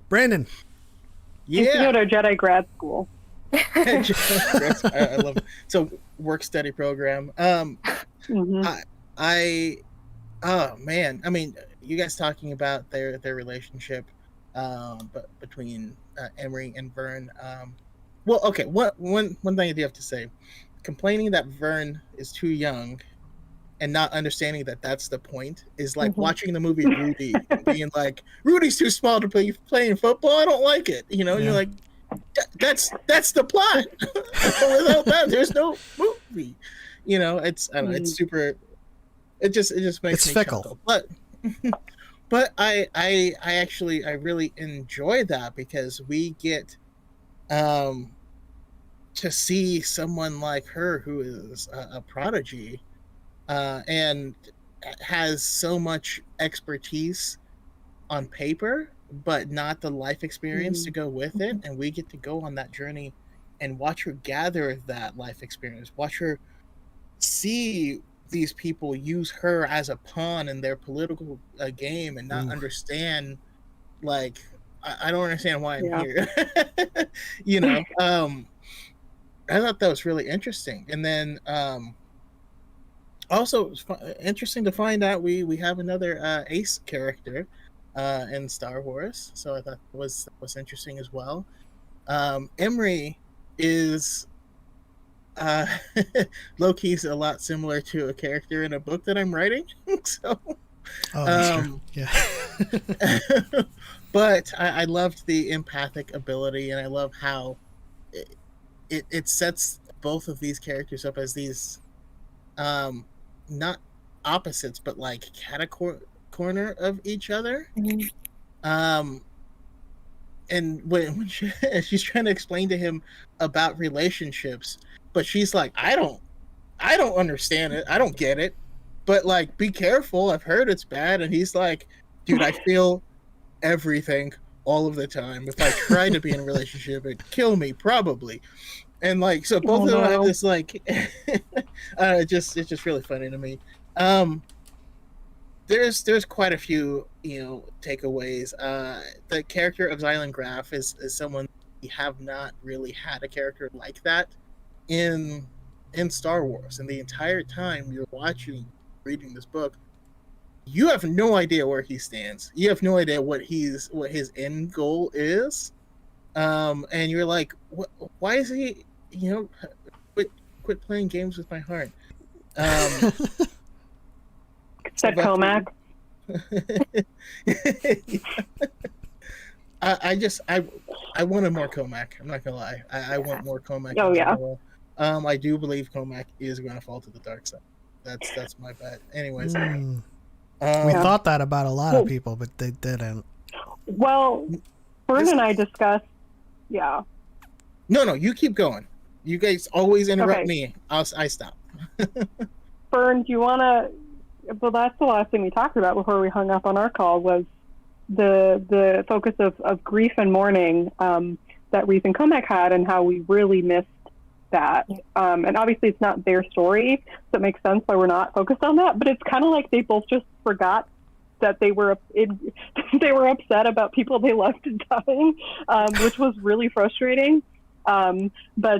Brandon. Yeah. You go to Jedi grad school. I love it. So work study program. Oh man, I mean, you guys talking about their relationship, but between Emery and Vern. Well, okay. One thing I do have to say, complaining that Vern is too young and not understanding that that's the point is like watching the movie Rudy and being like, Rudy's too small to play playing football. I don't like it. You're like, that's the plot. Without that, there's no movie. It's I don't know. It's super. It just makes it's me fickle. chuckle. But But I actually I really enjoy that because we get um to see someone like her who is a prodigy and has so much expertise on paper, but not the life experience to go with it. And we get to go on that journey and watch her gather that life experience, watch her see these people use her as a pawn in their political game and not understand, like, I don't understand why I'm here. You know, I thought that was really interesting. And then also, it's interesting to find out we have another ace character in Star Wars. So I thought that was interesting as well. Emery is uh, Loki's a lot similar to a character in a book that I'm writing. So, Oh, that's true. Yeah. but I loved the empathic ability, and I love how it sets both of these characters up as these not opposites, but like corner of each other. And when she's trying to explain to him about relationships, but she's like, I don't understand it, I don't get it, but like, be careful, I've heard it's bad. And he's like, dude, I feel everything all of the time. If I try to be in a relationship, it'd kill me probably. And like, so both of them have this like it's just really funny to me. There's quite a few, you know, takeaways. The character of Zylan Graf is someone we have not really had a character like that in Star Wars. And the entire time you're reading this book, you have no idea where he stands. You have no idea what his end goal is. And you're like, why is he, you know, quit playing games with my heart. Said Comac. I wanted more Comac. I'm not gonna lie. I want more Comac. Oh yeah. I do believe Comac is going to fall to the dark side. That's my bet. Anyways, we thought that about a lot of people, but they didn't. Well, Fern and I discussed. Yeah. No, you keep going. You guys always interrupt me. I stop. Fern, do you want to? Well, that's the last thing we talked about before we hung up on our call was the focus of grief and mourning that Reef and Comac had, and how we really missed that. And obviously it's not their story, so it makes sense why we're not focused on that. But it's kind of like they both just forgot that they were upset about people they loved dying, which was really frustrating. But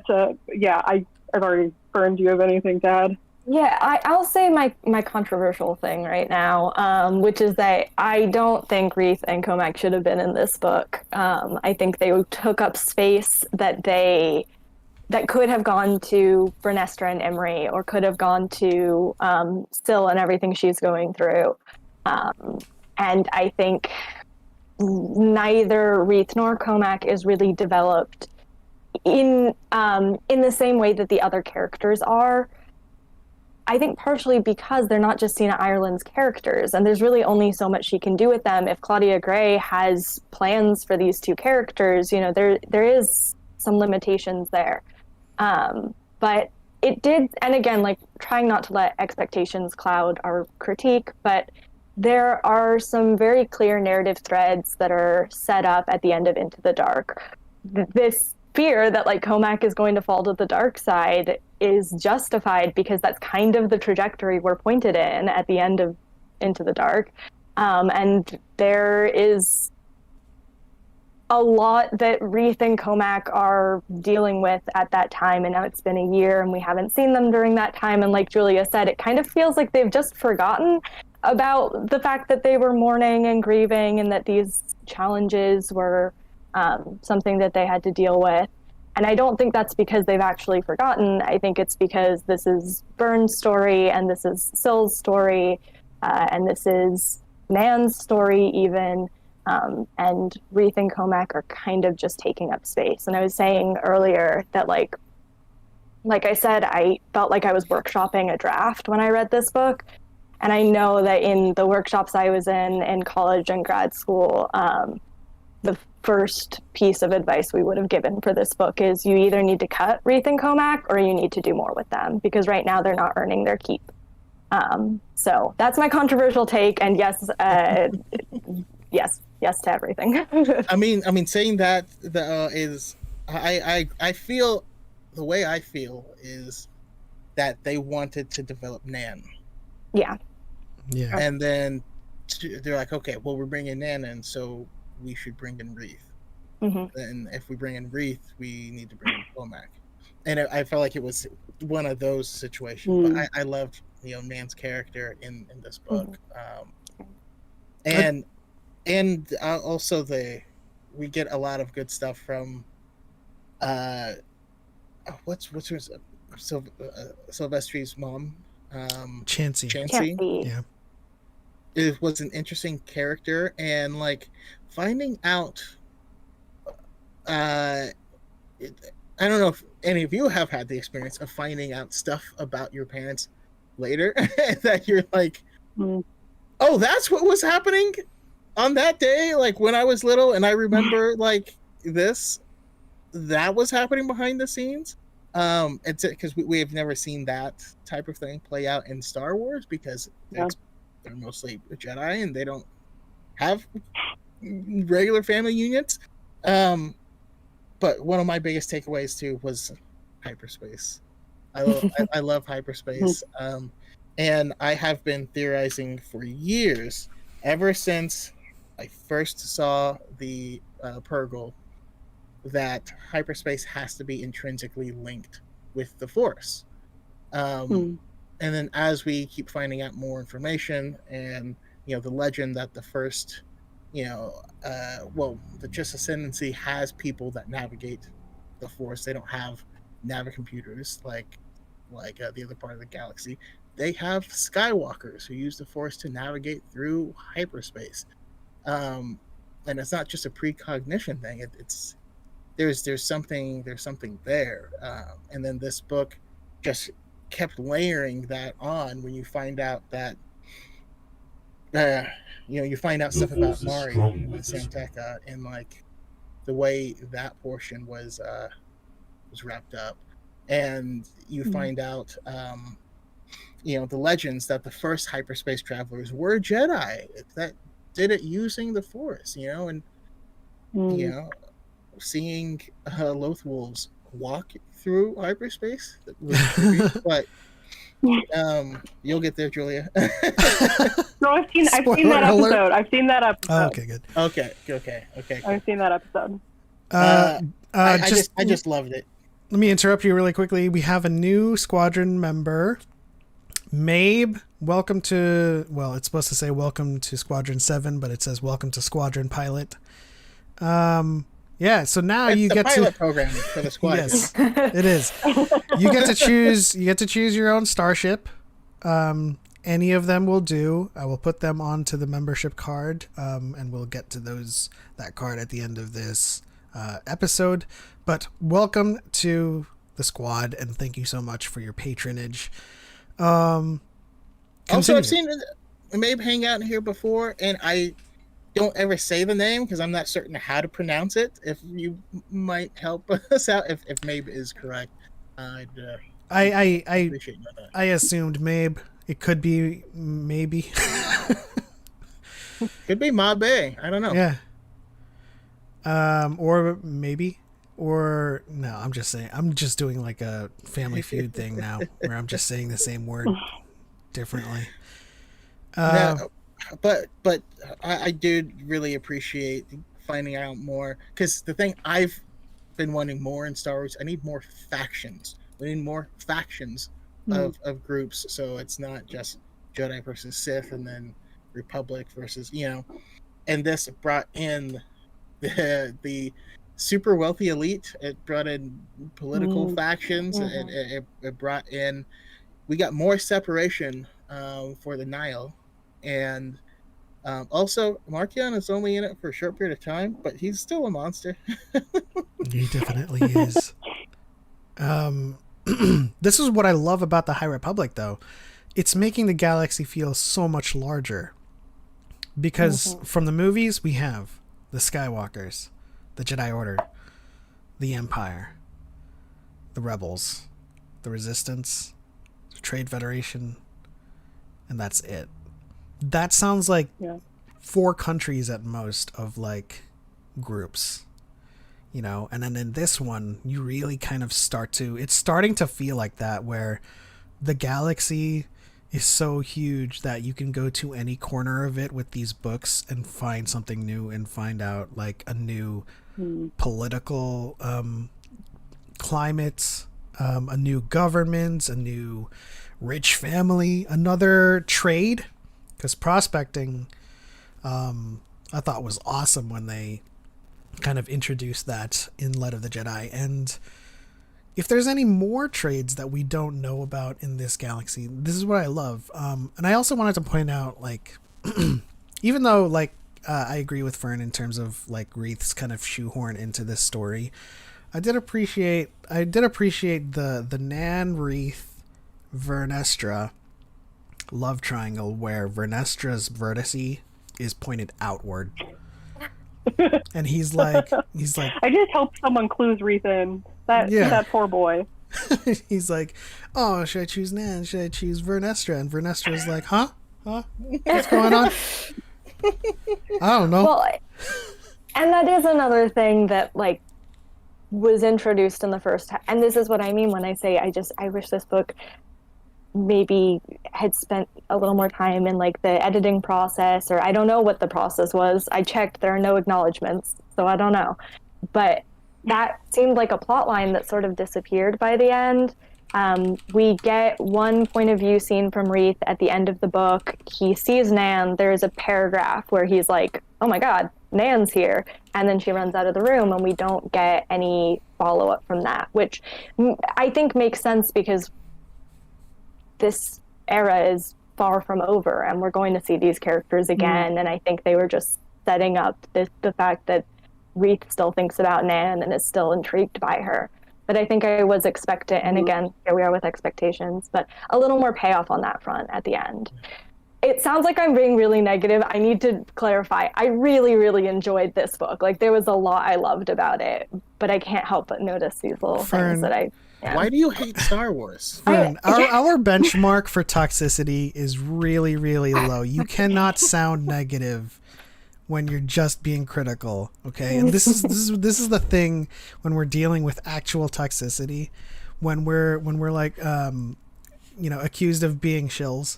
I've already burned. Do you have anything to add? Yeah, I'll say my controversial thing right now, which is that I don't think Reith and Comac should have been in this book. I think they took up space that could have gone to Bernestra and Emery, or could have gone to Syl and everything she's going through. And I think neither Reith nor Comac is really developed in the same way that the other characters are. I think partially because they're not Justina Ireland's characters, and there's really only so much she can do with them. If Claudia Gray has plans for these two characters, you know, there is some limitations there. But it did, and again, like, trying not to let expectations cloud our critique, but there are some very clear narrative threads that are set up at the end of Into the Dark. This fear that, like, Comac is going to fall to the dark side is justified because that's kind of the trajectory we're pointed in at the end of Into the Dark. And there is a lot that Reith and Comac are dealing with at that time, and now it's been a year and we haven't seen them during that time. And like Julia said, it kind of feels like they've just forgotten about the fact that they were mourning and grieving, and that these challenges were something that they had to deal with. And I don't think that's because they've actually forgotten. I think it's because this is Byrne's story, and this is Syl's story, and this is Nan's story even. And Reith and Comac are kind of just taking up space. And I was saying earlier that, like I said, I felt like I was workshopping a draft when I read this book. And I know that in the workshops I was in college and grad school, the first piece of advice we would have given for this book is you either need to cut Wreath and Comac or you need to do more with them, because right now they're not earning their keep. So that's my controversial take, and yes, yes to everything. I mean, saying that is, I feel, the way I feel is that they wanted to develop Nan. Yeah. Yeah. And then they're like, okay, well, we're bringing Nan in, so we should bring in Wreath. Mm-hmm. And if we bring in Wreath, we need to bring in Comac. And I felt like it was one of those situations. But I loved, Nan's character in this book. And also we get a lot of good stuff from what's her Sylvester's mom, Chansey. Yeah. It was an interesting character, and like finding out I don't know if any of you have had the experience of finding out stuff about your parents later that you're like, oh, that's what was happening on that day, like when I was little, and I remember like that was happening behind the scenes. It's because we have never seen that type of thing play out in Star Wars, because they're mostly Jedi and they don't have regular family units. But one of my biggest takeaways too was hyperspace. I love hyperspace. And I have been theorizing for years, ever since I first saw the Purgle, that hyperspace has to be intrinsically linked with the Force. And then as we keep finding out more information, and the legend that the first, the Just Ascendancy has people that navigate the Force. They don't have navicomputers like the other part of the galaxy. They have Skywalkers who use the Force to navigate through hyperspace. And it's not just a precognition thing. It's there's something there. And then this book just kept layering that on when you find out that you find out stuff about Mari and Samteka, and like the way that portion was wrapped up, and you find out the legends that the first hyperspace travelers were Jedi that did it using the Force, and seeing Loth wolves walk through hyperspace, but you'll get there, Julia. No, I've seen that episode. Alert. I've seen that episode. Oh, okay, good. Okay. I've seen that episode. I just loved it. Let me interrupt you really quickly. We have a new squadron member, Mabe. Welcome to, well, it's supposed to say welcome to Squadron 7, but it says welcome to Squadron Pilot. Yeah, so now It's you the get pilot to program for the squadron. Yes, it is. You get to choose your own starship. Any of them will do. I will put them onto the membership card, and we'll get to that card at the end of this episode. But welcome to the squad, and thank you so much for your patronage. Also, I've seen Mabe hang out here before, and I don't ever say the name because I'm not certain how to pronounce it. If you might help us out, if Mabe is correct, I'd appreciate that. I assumed Mabe. It could be maybe. Could be Mabe. I don't know. Yeah. Or maybe. Or no, I'm just saying. I'm just doing like a Family Feud thing now, where I'm just saying the same word differently. But I did really appreciate finding out more, because the thing I've been wanting more in Star Wars, I need more factions. We need more factions of groups, so it's not just Jedi versus Sith and then Republic versus, and this brought in the super wealthy elite. It brought in political factions. It brought in, we got more separation for the Nile. And also, Markion is only in it for a short period of time, but he's still a monster. He definitely is. This is what I love about the High Republic, though. it's making the galaxy feel so much larger. Because from the movies, we have the Skywalkers, the Jedi Order, the Empire, the Rebels, the Resistance, the Trade Federation, and that's it. That sounds like 4 countries at most of like groups, you know. And then in this one, you really kind of it's starting to feel like that, where the galaxy is so huge that you can go to any corner of it with these books and find something new and find out like a new political climate, a new government, a new rich family, another trade. Because prospecting, I thought was awesome when they kind of introduced that in Light of the Jedi. And if there's any more trades that we don't know about in this galaxy, this is what I love. And I also wanted to point out, like, even though, like, I agree with Fern in terms of, like, Wreath's kind of shoehorn into this story, I did appreciate the Nan, Wreath, Vernestra love triangle, where Vernestra's vertice is pointed outward. And he's like I just hope someone clues Wreath in. That poor boy. He's like, oh, should I choose Nan? Should I choose Vernestra? And Vernestra's like, huh? What's going on? I don't know. Well, and that is another thing that like was introduced in the first time. And this is what I mean when I say I wish this book maybe had spent a little more time in like the editing process, or I don't know what the process was. I checked, there are no acknowledgements, so I don't know. But that seemed like a plot line that sort of disappeared by the end. We get one point of view scene from Wreath at the end of the book. He sees Nan. There's a paragraph where he's like, oh my God, Nan's here. And then she runs out of the room, and we don't get any follow-up from that, which I think makes sense because this era is far from over, and we're going to see these characters again. And I think they were just setting up the fact that Wreath still thinks about Nan and is still intrigued by her. But I think I was expecting, and again, here we are with expectations, but a little more payoff on that front at the end. It sounds like I'm being really negative. I need to clarify. I really, really enjoyed this book. Like, there was a lot I loved about it, but I can't help but notice these little things that I... Yeah. Why do you hate Star Wars? Fern, our benchmark for toxicity is really, really low. You cannot sound negative when you're just being critical, okay? And this is the thing when we're dealing with actual toxicity, when we're like accused of being shills,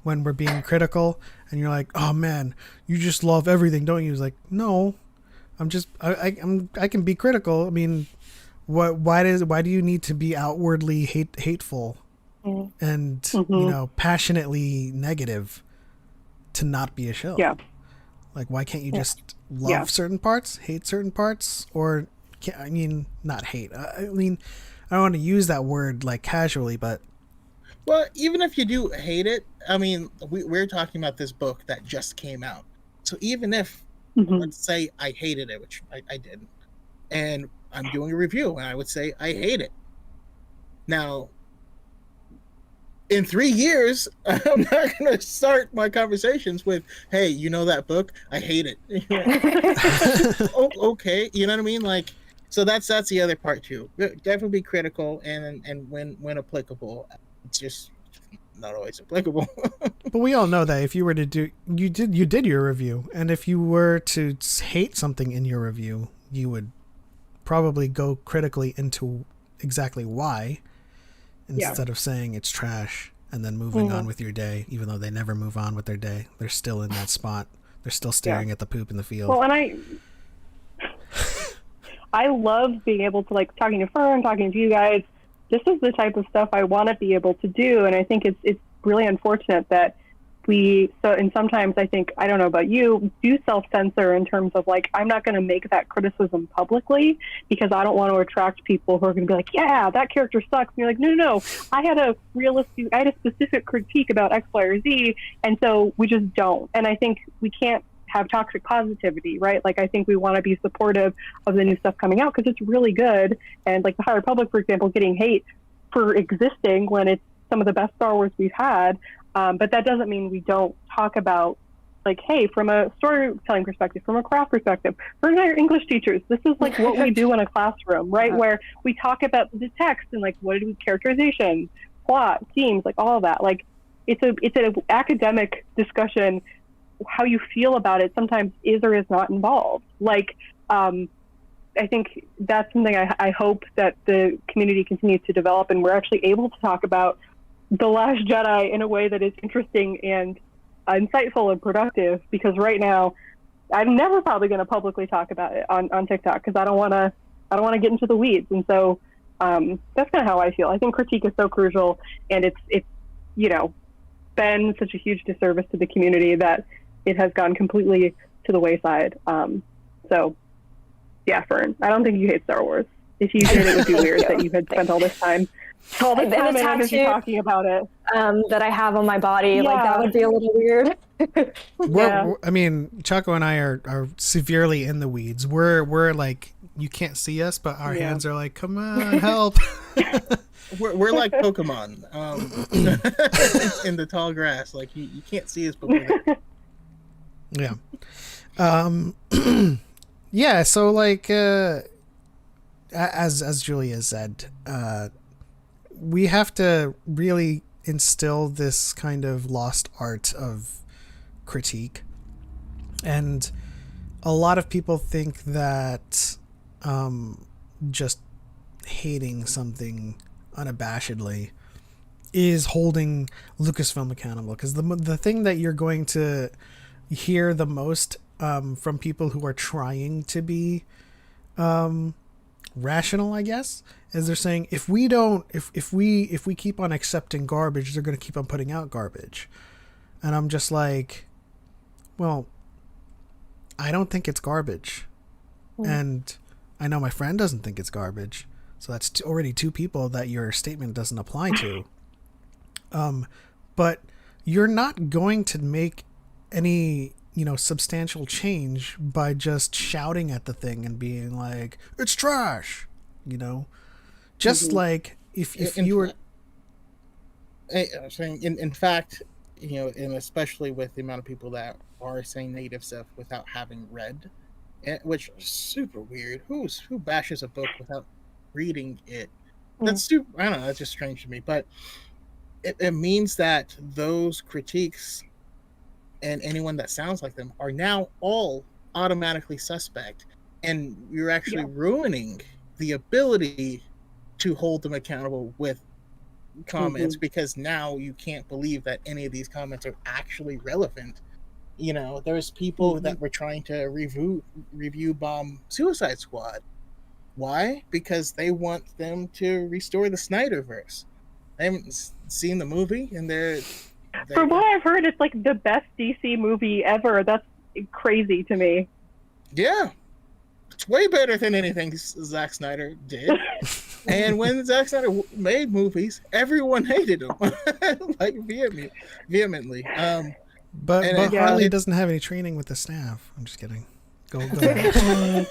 when we're being critical, and you're like, oh man, you just love everything, don't you? It's like, no, I can be critical. I mean, why do you need to be outwardly hateful and passionately negative to not be a shill? Yeah. Like, why can't you just love certain parts, hate certain parts, or not hate? I mean, I don't want to use that word like casually, but well, even if you do hate it, I mean, we're talking about this book that just came out. So even if let's say I hated it, which I didn't, and I'm doing a review, and I would say I hate it. Now, in 3 years, I'm not going to start my conversations with, hey, you know that book? I hate it. Oh, okay. You know what I mean? Like, so that's the other part too. Definitely be critical, and when applicable. It's just not always applicable. But we all know that if you were to you did your review, and if you were to hate something in your review, you would probably go critically into exactly why, instead of saying it's trash and then moving on with your day, even though they never move on with their day. They're still in that spot. They're still staring at the poop in the field. Well, and I love being able to, like, talking to Fern, talking to you guys. This is the type of stuff I want to be able to do, and I think it's really unfortunate that and sometimes I think, I don't know about you, do self-censor in terms of, like, I'm not going to make that criticism publicly because I don't want to attract people who are going to be like, yeah, that character sucks. And you're like, no, I had a specific critique about X, Y, or Z, and so we just don't. And I think we can't have toxic positivity, right? Like, I think we want to be supportive of the new stuff coming out because it's really good. And like the High Republic, for example, getting hate for existing when it's some of the best Star Wars we've had. But that doesn't mean we don't talk about, like, hey, from a storytelling perspective, from a craft perspective, for our English teachers, this is like what we do in a classroom, right? Where we talk about the text and like what characterization, plot, themes, like all of that. Like it's an academic discussion. How you feel about it sometimes is or is not involved. Like I think that's something I hope that the community continues to develop, and we're actually able to talk about The Last Jedi in a way that is interesting and insightful and productive, because right now I'm never probably going to publicly talk about it on TikTok because I don't want to get into the weeds. And so that's kind of how I feel. I think critique is so crucial, and it's been such a huge disservice to the community that it has gone completely to the wayside. So yeah, Fern, I don't think you hate Star Wars. If you did, it would be weird that you had spent all this time and energy talking about it. That I have on my body, like that would be a little weird. I mean, Choco and I are severely in the weeds. We're like, you can't see us, but our hands are like, come on, help. we're like Pokemon in the tall grass. Like you can't see us, but we're there. Yeah. Yeah, so like as Julia said, we have to really instill this kind of lost art of critique. And a lot of people think that just hating something unabashedly is holding Lucasfilm accountable, because the thing that you're going to hear the most from people who are trying to be rational, I guess, is they're saying if we keep on accepting garbage, they're going to keep on putting out garbage. And I'm just like, well, I don't think it's garbage. And I know my friend doesn't think it's garbage. So that's already two people that your statement doesn't apply to. But you're not going to make any, substantial change by just shouting at the thing and being like, it's trash, just like if you were saying, in fact, and especially with the amount of people that are saying negative stuff without having read, which is super weird. Who bashes a book without reading it? That's super, I don't know, that's just strange to me, but it means that those critiques and anyone that sounds like them are now all automatically suspect, and you're actually ruining the ability to hold them accountable with comments, because now you can't believe that any of these comments are actually relevant. There's people that were trying to review bomb Suicide Squad. Why? Because they want them to restore the Snyderverse. I haven't seen the movie, and from what I've heard, it's like the best DC movie ever. That's crazy to me. Yeah. It's way better than anything Zack Snyder did. And when Zack Snyder made movies, everyone hated him. Like vehemently. But Harley doesn't have any training with the staff. I'm just kidding. Go ahead.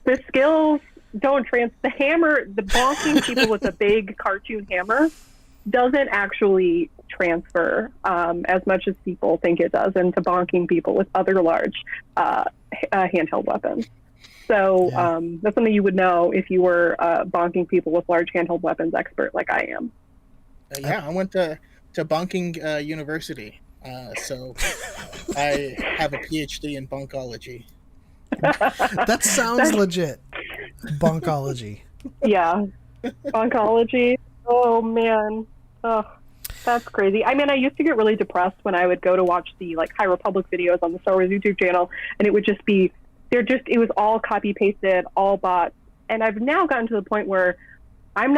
The skills don't the hammer, the bonking people with a big cartoon hammer doesn't actually transfer as much as people think it does into bonking people with other large handheld weapons. So that's something you would know if you were bonking people with large handheld weapons expert like I am. I went to bonking university, so I have a PhD in bonkology. That sounds legit. Bonkology. Yeah. Bonkology. Oh, man. Oh, that's crazy. I mean, I used to get really depressed when I would go to watch the High Republic videos on the Star Wars YouTube channel, and it would just be, it was all copy pasted, all bots. And I've now gotten to the point where I'm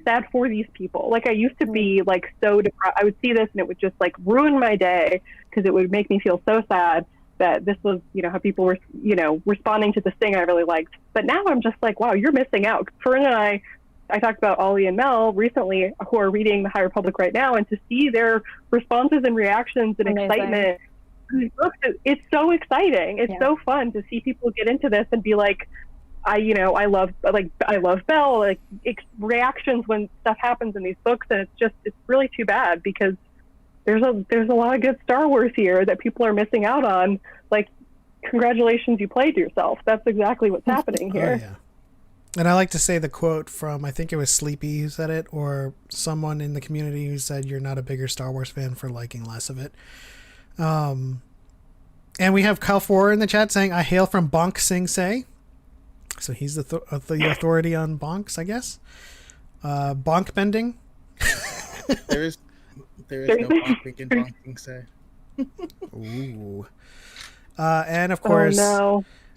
sad for these people. Like I used to be so depressed. I would see this and it would just ruin my day, because it would make me feel so sad that this was, how people were, responding to this thing I really liked. But now I'm just like, wow, you're missing out. Fern and I talked about Ollie and Mel recently, who are reading the High Republic right now, and to see their responses and reactions and excitement, it's so exciting. It's so fun to see people get into this and be like, I love Belle, like reactions when stuff happens in these books, and it's really too bad because there's a lot of good Star Wars here that people are missing out on. Like, congratulations, you played yourself. That's exactly what's happening here. Oh, yeah. And I like to say the quote from, I think it was Sleepy who said it, or someone in the community who said, "You're not a bigger Star Wars fan for liking less of it." And we have Kyle Four in the chat saying, "I hail from Bonk Sing Se." So he's the authority on bonks, I guess. Bonk bending. There is no bonking bonking say. Ooh. And of course,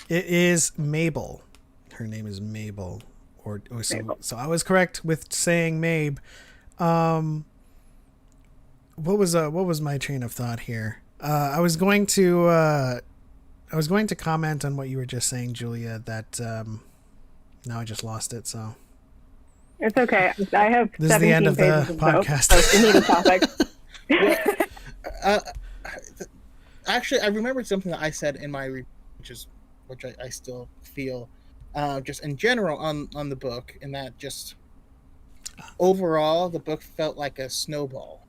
it is Mabel. Her name is Mabel, so I was correct with saying Mabe. What was my train of thought here? I was going to comment on what you were just saying, Julia. That now I just lost it. So it's okay. I have. This is the end of the podcast. Notes, so we need a topic. Actually, I remembered something that I said in my which I still feel. Just in general on the book, and that just overall the book felt like a snowball,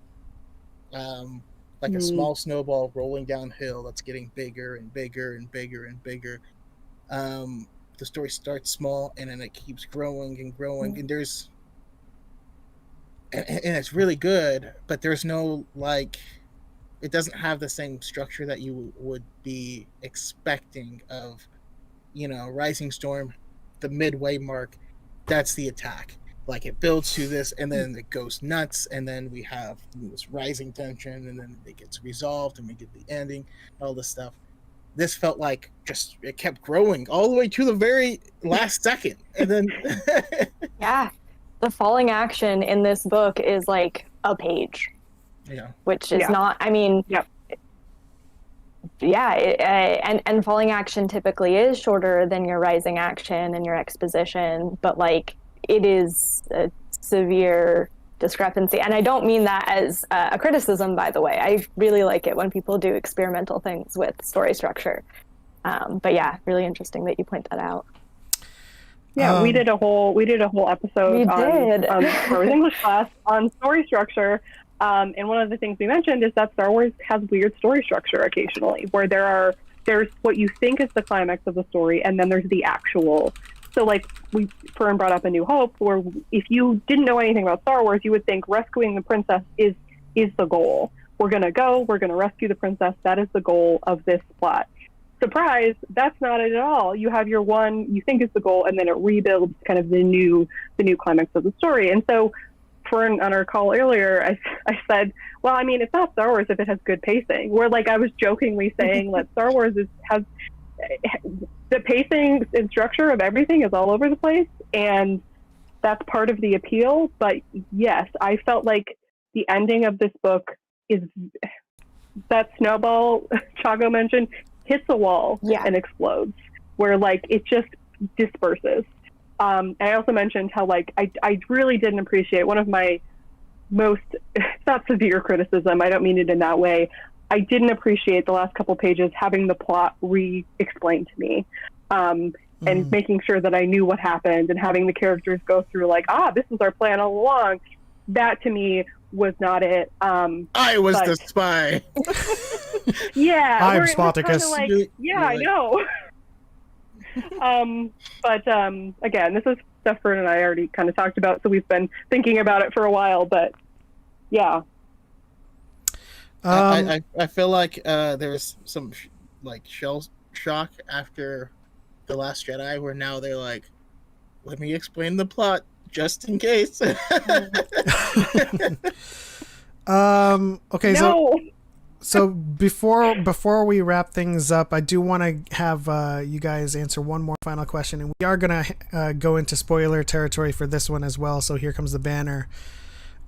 like a small snowball rolling downhill that's getting bigger and bigger and bigger and bigger. The story starts small and then it keeps growing and growing, and it's really good, but there's no, like, it doesn't have the same structure that you would be expecting of, Rising Storm, the midway mark, that's the attack. Like, it builds to this, and then it goes nuts, and then we have this rising tension, and then it gets resolved, and we get the ending, all this stuff. This felt like just, it kept growing all the way to the very last second, and then... Yeah. The falling action in this book is like a page. Yeah. Which is not, I mean... Yep. Yeah, and falling action typically is shorter than your rising action and your exposition, but like it is a severe discrepancy. And I don't mean that as a criticism, by the way. I really like it when people do experimental things with story structure. But yeah, really interesting that you point that out. Yeah, we did a whole episode on Star Wars English class on story structure. And one of the things we mentioned is that Star Wars has weird story structure occasionally, where there's what you think is the climax of the story, and then there's the actual. So, like, Fern brought up A New Hope, where if you didn't know anything about Star Wars, you would think rescuing the princess is the goal. We're gonna rescue the princess. That is the goal of this plot. Surprise, that's not it at all. You have your one you think is the goal, and then it rebuilds kind of the new climax of the story. And so, on our call earlier, I said, well, I mean, it's not Star Wars if it has good pacing. Where, like, I was jokingly saying that Star Wars has the pacing and structure of everything is all over the place, and that's part of the appeal. But yes, I felt like the ending of this book is that snowball Chago mentioned hits a wall and explodes, where, like, it just disperses. I also mentioned how, like, I really didn't appreciate one of my most, it's not severe criticism, I don't mean it in that way. I didn't appreciate the last couple pages having the plot re-explained to me, and making sure that I knew what happened, and having the characters go through, like, this was our plan all along. That, to me, was not it. I was the spy. Yeah. I'm Spartacus. Like, I know. But again, this is stuff Fern and I already kind of talked about, so we've been thinking about it for a while, but yeah. I feel like there's some shell shock after The Last Jedi, where now they're like, let me explain the plot just in case. Okay, so before we wrap things up, I do want to have you guys answer one more final question, and we are gonna go into spoiler territory for this one as well. So here comes the banner.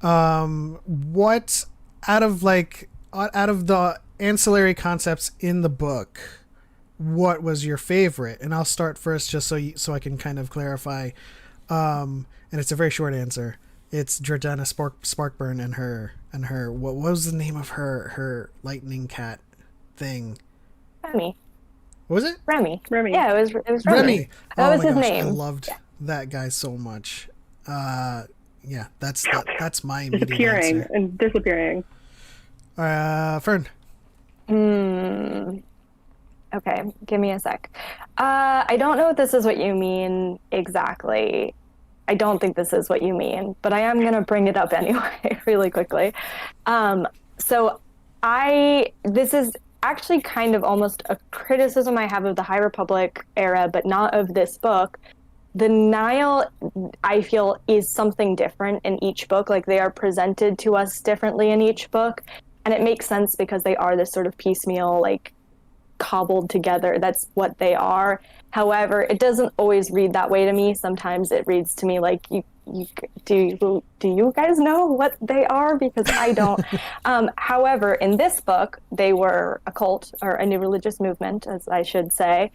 What out of the ancillary concepts in the book, what was your favorite? And I'll start first, just so I can kind of clarify. And it's a very short answer. It's Jordana Sparkburn and her what was the name of her lightning cat thing? Femi. What was it? Remy. Remy. Yeah, it was Remy. Remy. That Oh was my his gosh, name. I loved that guy so much. Yeah, that's my immediate Disappearing answer. and disappearing. Fern. Okay, give me a sec. I don't know if this is what you mean exactly. I don't think this is what you mean, but I am going to bring it up anyway, really quickly. This is actually kind of almost a criticism I have of the High Republic era, but not of this book. The Nile, I feel, is something different in each book. Like, they are presented to us differently in each book. And it makes sense because they are this sort of piecemeal, like, cobbled together. That's what they are. However, it doesn't always read that way to me. Sometimes it reads to me like, do you guys know what they are? Because I don't. However, in this book, they were a cult, or a new religious movement, as I should say.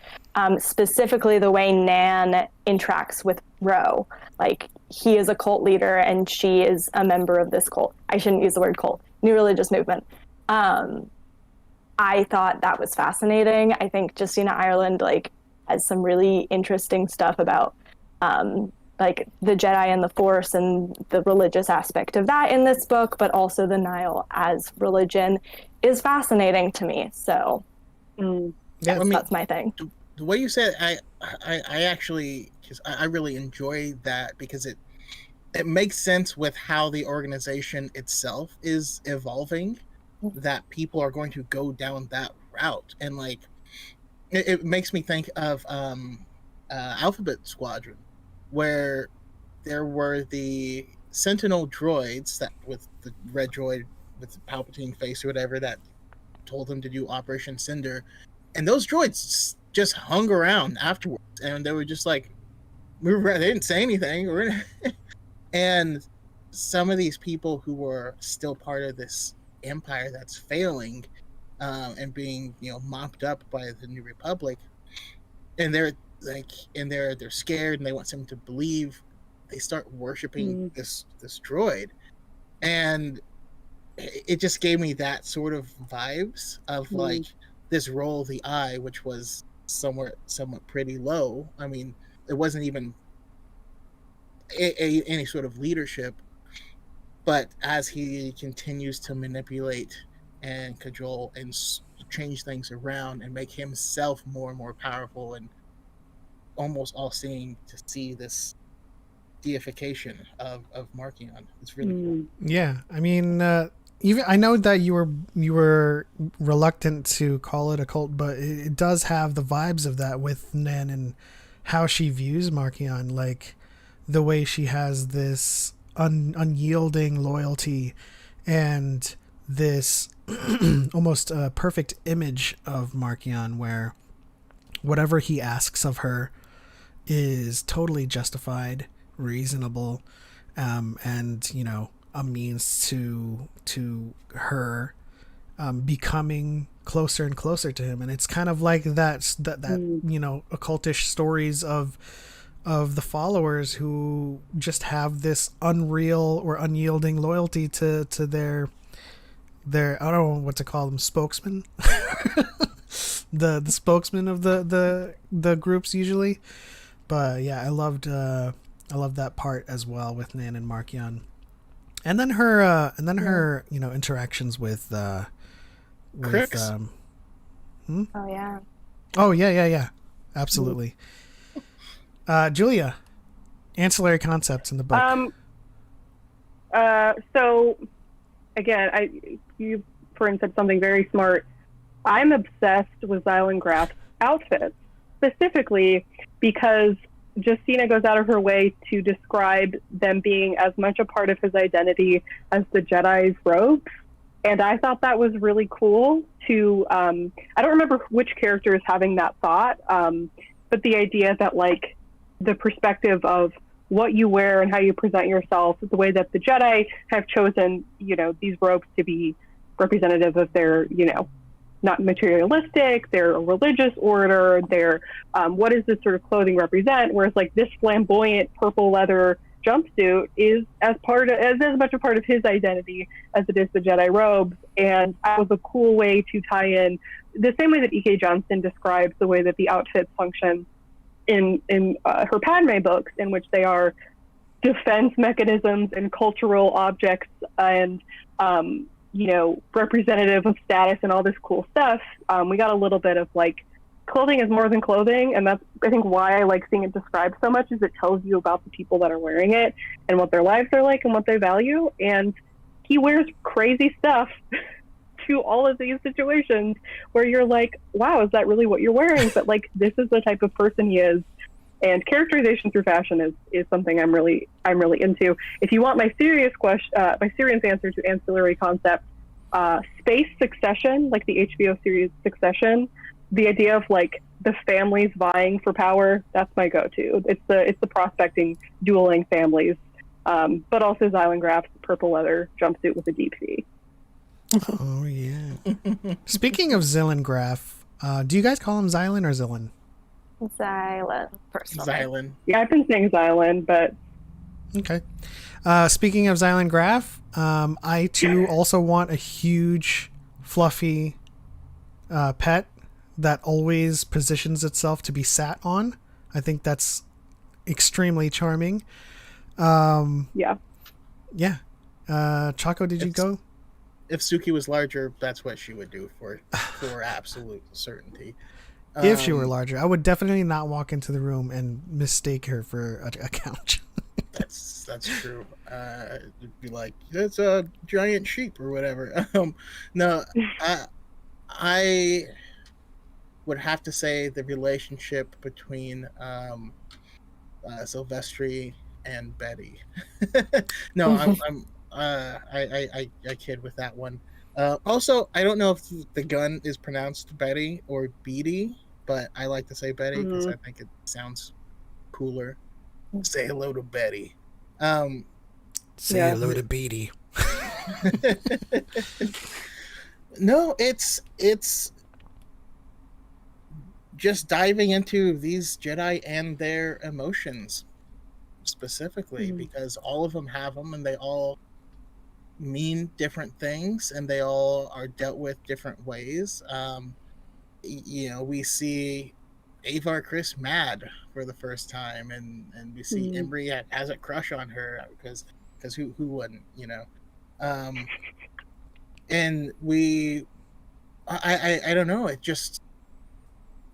Specifically, the way Nan interacts with Ro. Like, he is a cult leader and she is a member of this cult. I shouldn't use the word cult. New religious movement. I thought that was fascinating. I think Justina Ireland has some really interesting stuff about the Jedi and the Force and the religious aspect of that in this book, but also the Nile as religion is fascinating to me. So that's my thing. The way you said it, I actually, because I really enjoy that, because it makes sense with how the organization itself is evolving, that people are going to go down that route. And it makes me think of Alphabet Squadron, where there were the Sentinel droids that with the red droid with the Palpatine face or whatever that told them to do Operation Cinder, and those droids just hung around afterwards, and they were just like, they didn't say anything. And some of these people who were still part of this empire that's failing and being mopped up by the New Republic, and they're scared and they want someone to believe, they start worshiping this droid, and it just gave me that sort of vibes of this roll of the eye, which was somewhat pretty low. I mean, it wasn't even any sort of leadership, but as he continues to manipulate and cajole and change things around and make himself more and more powerful and almost all-seeing, to see this deification of Markion. It's really cool. Yeah, I mean, even I know that you were reluctant to call it a cult, but it does have the vibes of that with Nan and how she views Markion, like the way she has this unyielding loyalty and this almost perfect image of Markion, where whatever he asks of her is totally justified, reasonable, and a means to her becoming closer and closer to him. And it's kind of like that occultish stories of the followers who just have this unreal or unyielding loyalty to their I don't know what to call them, spokesman. the spokesman of the groups usually. But yeah, I loved that part as well with Nan and Markion. And then her interactions with Crix. Oh yeah. Yeah. Absolutely. Julia, ancillary concepts in the book. So again, you Fern said something very smart. I'm obsessed with Zylan Graf's outfits, specifically because Justina goes out of her way to describe them being as much a part of his identity as the Jedi's robes. And I thought that was really cool to, I don't remember which character is having that thought, but the idea that the perspective of what you wear and how you present yourself, the way that the Jedi have chosen, these robes to be representative of their, not materialistic, they're a religious order, they're what does this sort of clothing represent? Whereas this flamboyant purple leather jumpsuit is as much a part of his identity as it is the Jedi robes, and that was a cool way to tie in the same way that E.K. Johnston describes the way that the outfits function in her Padme books, in which they are defense mechanisms and cultural objects and representative of status and all this cool stuff. We got a little bit of like, clothing is more than clothing, and that's, I think, why I like seeing it described so much, is it tells you about the people that are wearing it and what their lives are like and what they value. And he wears crazy stuff to all of these situations where you're like, wow, is that really what you're wearing? But like, this is the type of person he is. And characterization through fashion is something I'm really into. If you want my serious answer to ancillary concepts, space Succession, like the HBO series Succession, the idea of like the families vying for power, that's my go-to. It's the prospecting, dueling families, but also Xylan Graf's purple leather jumpsuit with a deep sea. Oh yeah. Speaking of Xylan Graf, do you guys call him Xylan or Zillan? Xylan, personally. Xylan. Yeah, I've been saying Xylan, but Okay. Speaking of Xylan Graf, I too also want a huge, fluffy pet that always positions itself to be sat on. I think that's extremely charming. yeah. Yeah. Choco, did you go? If Suki was larger, that's what she would do for absolute certainty. If she were larger, I would definitely not walk into the room and mistake her for a couch. That's true. It'd be like, that's a giant sheep or whatever. No, I would have to say the relationship between Silvestri and Betty. No, I kid with that one. Also, I don't know if the gun is pronounced Betty or Beatty, but I like to say Betty because I think it sounds cooler. Say hello to Betty. Say hello to Beatty. No, it's just diving into these Jedi and their emotions specifically, because all of them have them and they all mean different things and they all are dealt with different ways. We see Avar Chris mad for the first time, and we see Imri has a crush on her because who wouldn't, and I don't know, it just,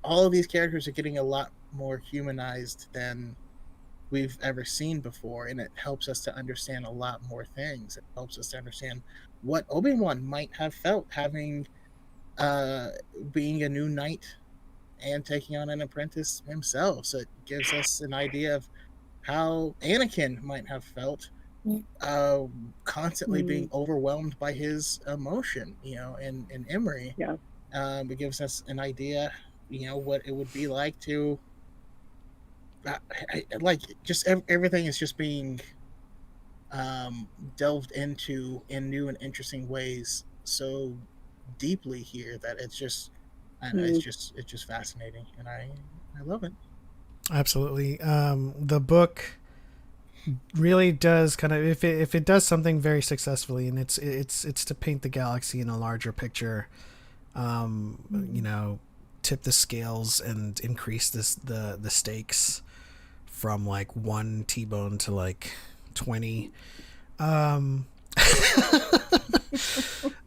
all of these characters are getting a lot more humanized than we've ever seen before, and it helps us to understand a lot more things. It helps us to understand what Obi-Wan might have felt having being a new knight and taking on an apprentice himself. So it gives us an idea of how Anakin might have felt constantly being overwhelmed by his emotion, and Imri. Yeah. It gives us an idea, what it would be like to everything is just being delved into in new and interesting ways so deeply here that it's just it's just fascinating, and I love it. Absolutely. The book really does kind of, if it does something very successfully, and it's to paint the galaxy in a larger picture, tip the scales and increase the stakes from like 1 T-bone to like 20.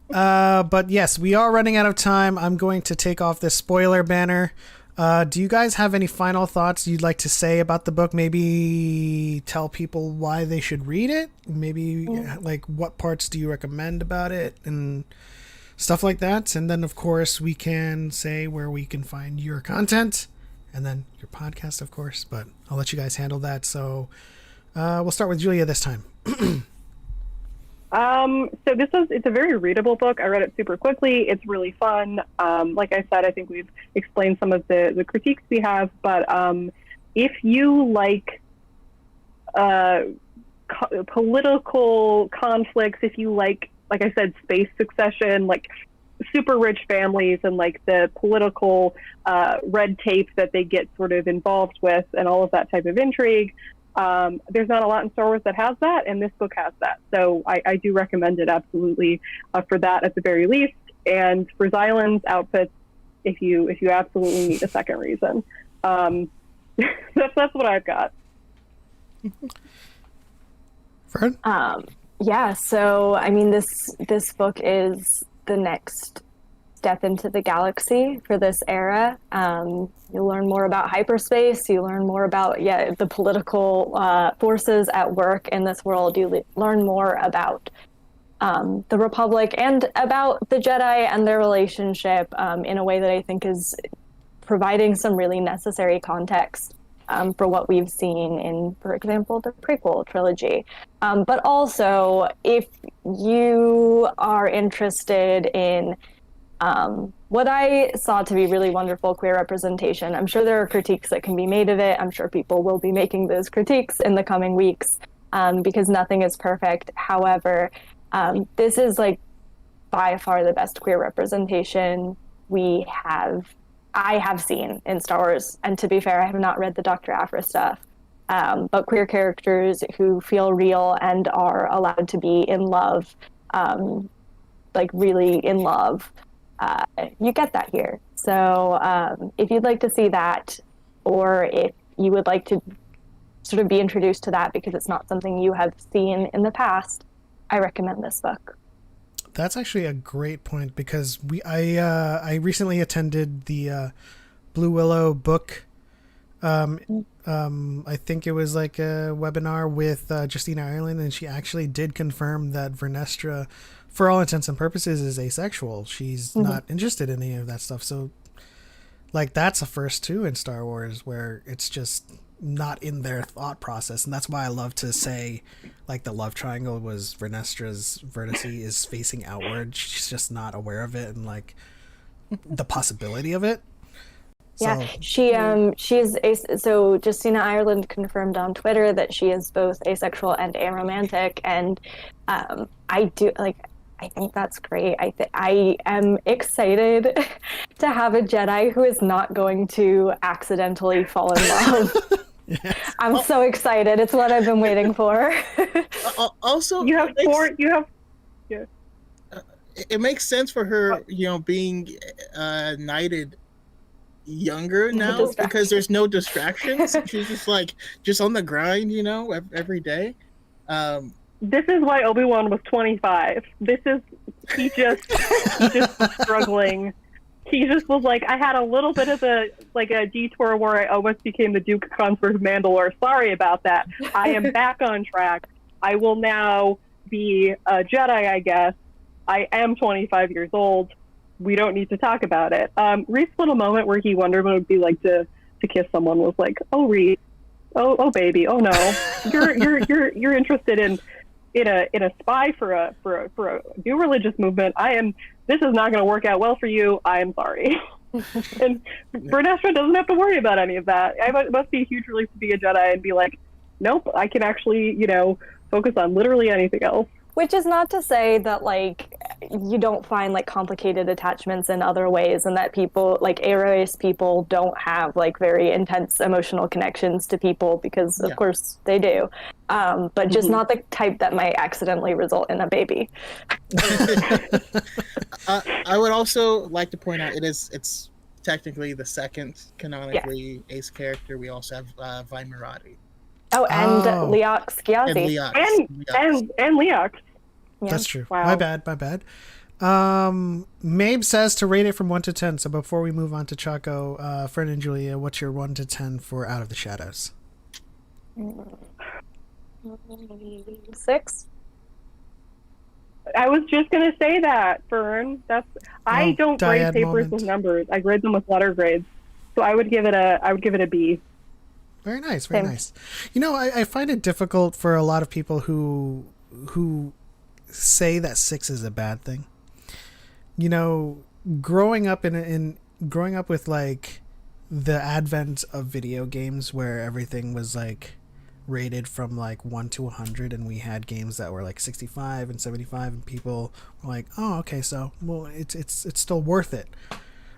But yes, we are running out of time. I'm going to take off this spoiler banner. Do you guys have any final thoughts you'd like to say about the book? Maybe tell people why they should read it. Maybe like what parts do you recommend about it and stuff like that. And then of course we can say where we can find your content and then your podcast, of course, but I'll let you guys handle that. So we'll start with Julia this time. So it's a very readable book. I read it super quickly. It's really fun. Like I said, I think we've explained some of the critiques we have, but if you like political conflicts, if you like I said, space succession, like super rich families and like the political red tape that they get sort of involved with and all of that type of intrigue, There's not a lot in Star Wars that has that, and this book has that. So I do recommend it absolutely for that at the very least. And for Xylan's outfits, if you absolutely need a second reason. That's what I've got. Fern? Yeah, so I mean this book is the next step into the galaxy for this era. You learn more about hyperspace, you learn more about the political forces at work in this world. You learn more about the Republic and about the Jedi and their relationship in a way that I think is providing some really necessary context for what we've seen in, for example, the prequel trilogy. But also, if you are interested in what I saw to be really wonderful queer representation, I'm sure there are critiques that can be made of it. I'm sure people will be making those critiques in the coming weeks because nothing is perfect. However, this is like by far the best queer representation I have seen in Star Wars. And to be fair, I have not read the Dr. Aphra stuff. But queer characters who feel real and are allowed to be in love, like really in love, you get that here. So if you'd like to see that, or if you would like to sort of be introduced to that because it's not something you have seen in the past, I recommend this book. That's actually a great point because I recently attended the Blue Willow book. I think it was like a webinar with Justina Ireland, and she actually did confirm that Vernestra, for all intents and purposes, is asexual. She's not interested in any of that stuff. So, like, that's a first too in Star Wars where it's just not in their thought process, and that's why I love to say like the love triangle was Vernestra's vertice is facing outward. She's just not aware of it and like the possibility of it. Yeah, so Justina Ireland confirmed on Twitter that she is both asexual and aromantic, and I think that's great. I am excited to have a Jedi who is not going to accidentally fall in love. Yes. I'm so excited. It's what I've been waiting for. Also, it makes sense for her, being knighted younger now because there's no distractions. She's just on the grind, every day. This is why Obi-Wan was 25. He just struggling. He just was like, I had a little bit of a detour where I almost became the Duke Consort of Mandalore. Sorry about that. I am back on track. I will now be a Jedi, I guess. I am 25 years old. We don't need to talk about it. Reed's little moment where he wondered what it would be like to kiss someone was like, oh, Reed, oh baby, oh no, you're interested in a spy for a new religious movement. This is not going to work out well for you. I am sorry. And Vernestra doesn't have to worry about any of that. It must be a huge relief to be a Jedi and be like, nope, I can actually, focus on literally anything else. Which is not to say that, you don't find, complicated attachments in other ways, and that people, Aries people, don't have, very intense emotional connections to people, because, of course, they do. But just not the type that might accidentally result in a baby. I would also like to point out it's technically the second canonically ace character. We also have Vi Marati. Oh, and Leox Ghazi. And Leox. Yeah. That's true. Wow. My bad. Mabe says to rate it from 1 to 10. So before we move on to Choco, Fern and Julia, what's your 1 to 10 for Out of the Shadows? 6. I was just gonna say that, Fern. I don't grade papers with numbers. I grade them with letter grades. So I would give it a B. Very nice, very nice. I find it difficult for a lot of people who say that 6 is a bad thing. Growing up growing up with the advent of video games where everything was rated from 1 to 100, and we had games that were 65 and 75, and people were like, oh, okay, so well, it's still worth it.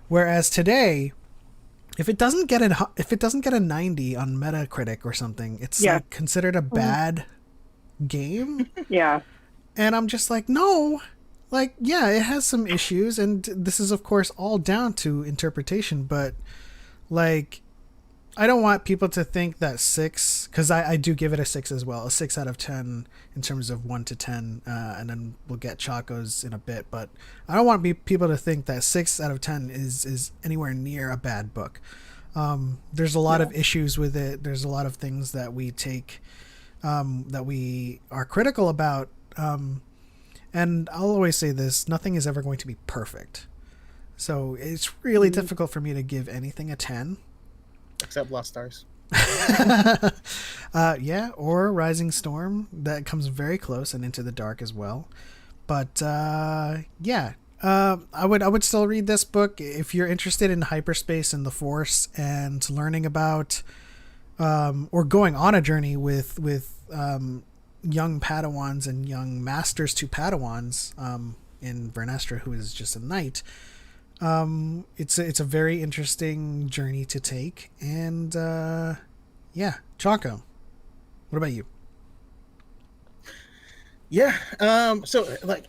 Whereas today, if it doesn't get a 90 on Metacritic or something, it's like considered a bad game. Yeah. And I'm just like, no. Like, yeah, it has some issues, and this is of course all down to interpretation, but like, I don't want people to think that 6, because I do give it a 6 as well, a 6 out of 10 in terms of 1 to 10, and then we'll get Choco's in a bit, but I don't want people to think that 6 out of 10 is anywhere near a bad book. There's a lot of issues with it. There's a lot of things that we take, that we are critical about, and I'll always say this, nothing is ever going to be perfect. So it's really difficult for me to give anything a 10. Except Lost Stars. Yeah, or Rising Storm. That comes very close, and Into the Dark as well. But yeah, I would still read this book if you're interested in hyperspace and the Force and learning about, or going on a journey with young Padawans and young masters to Padawans in Vernestra, who is just a knight. It's a very interesting journey to take, and yeah, Choco, what about you? Yeah, so like,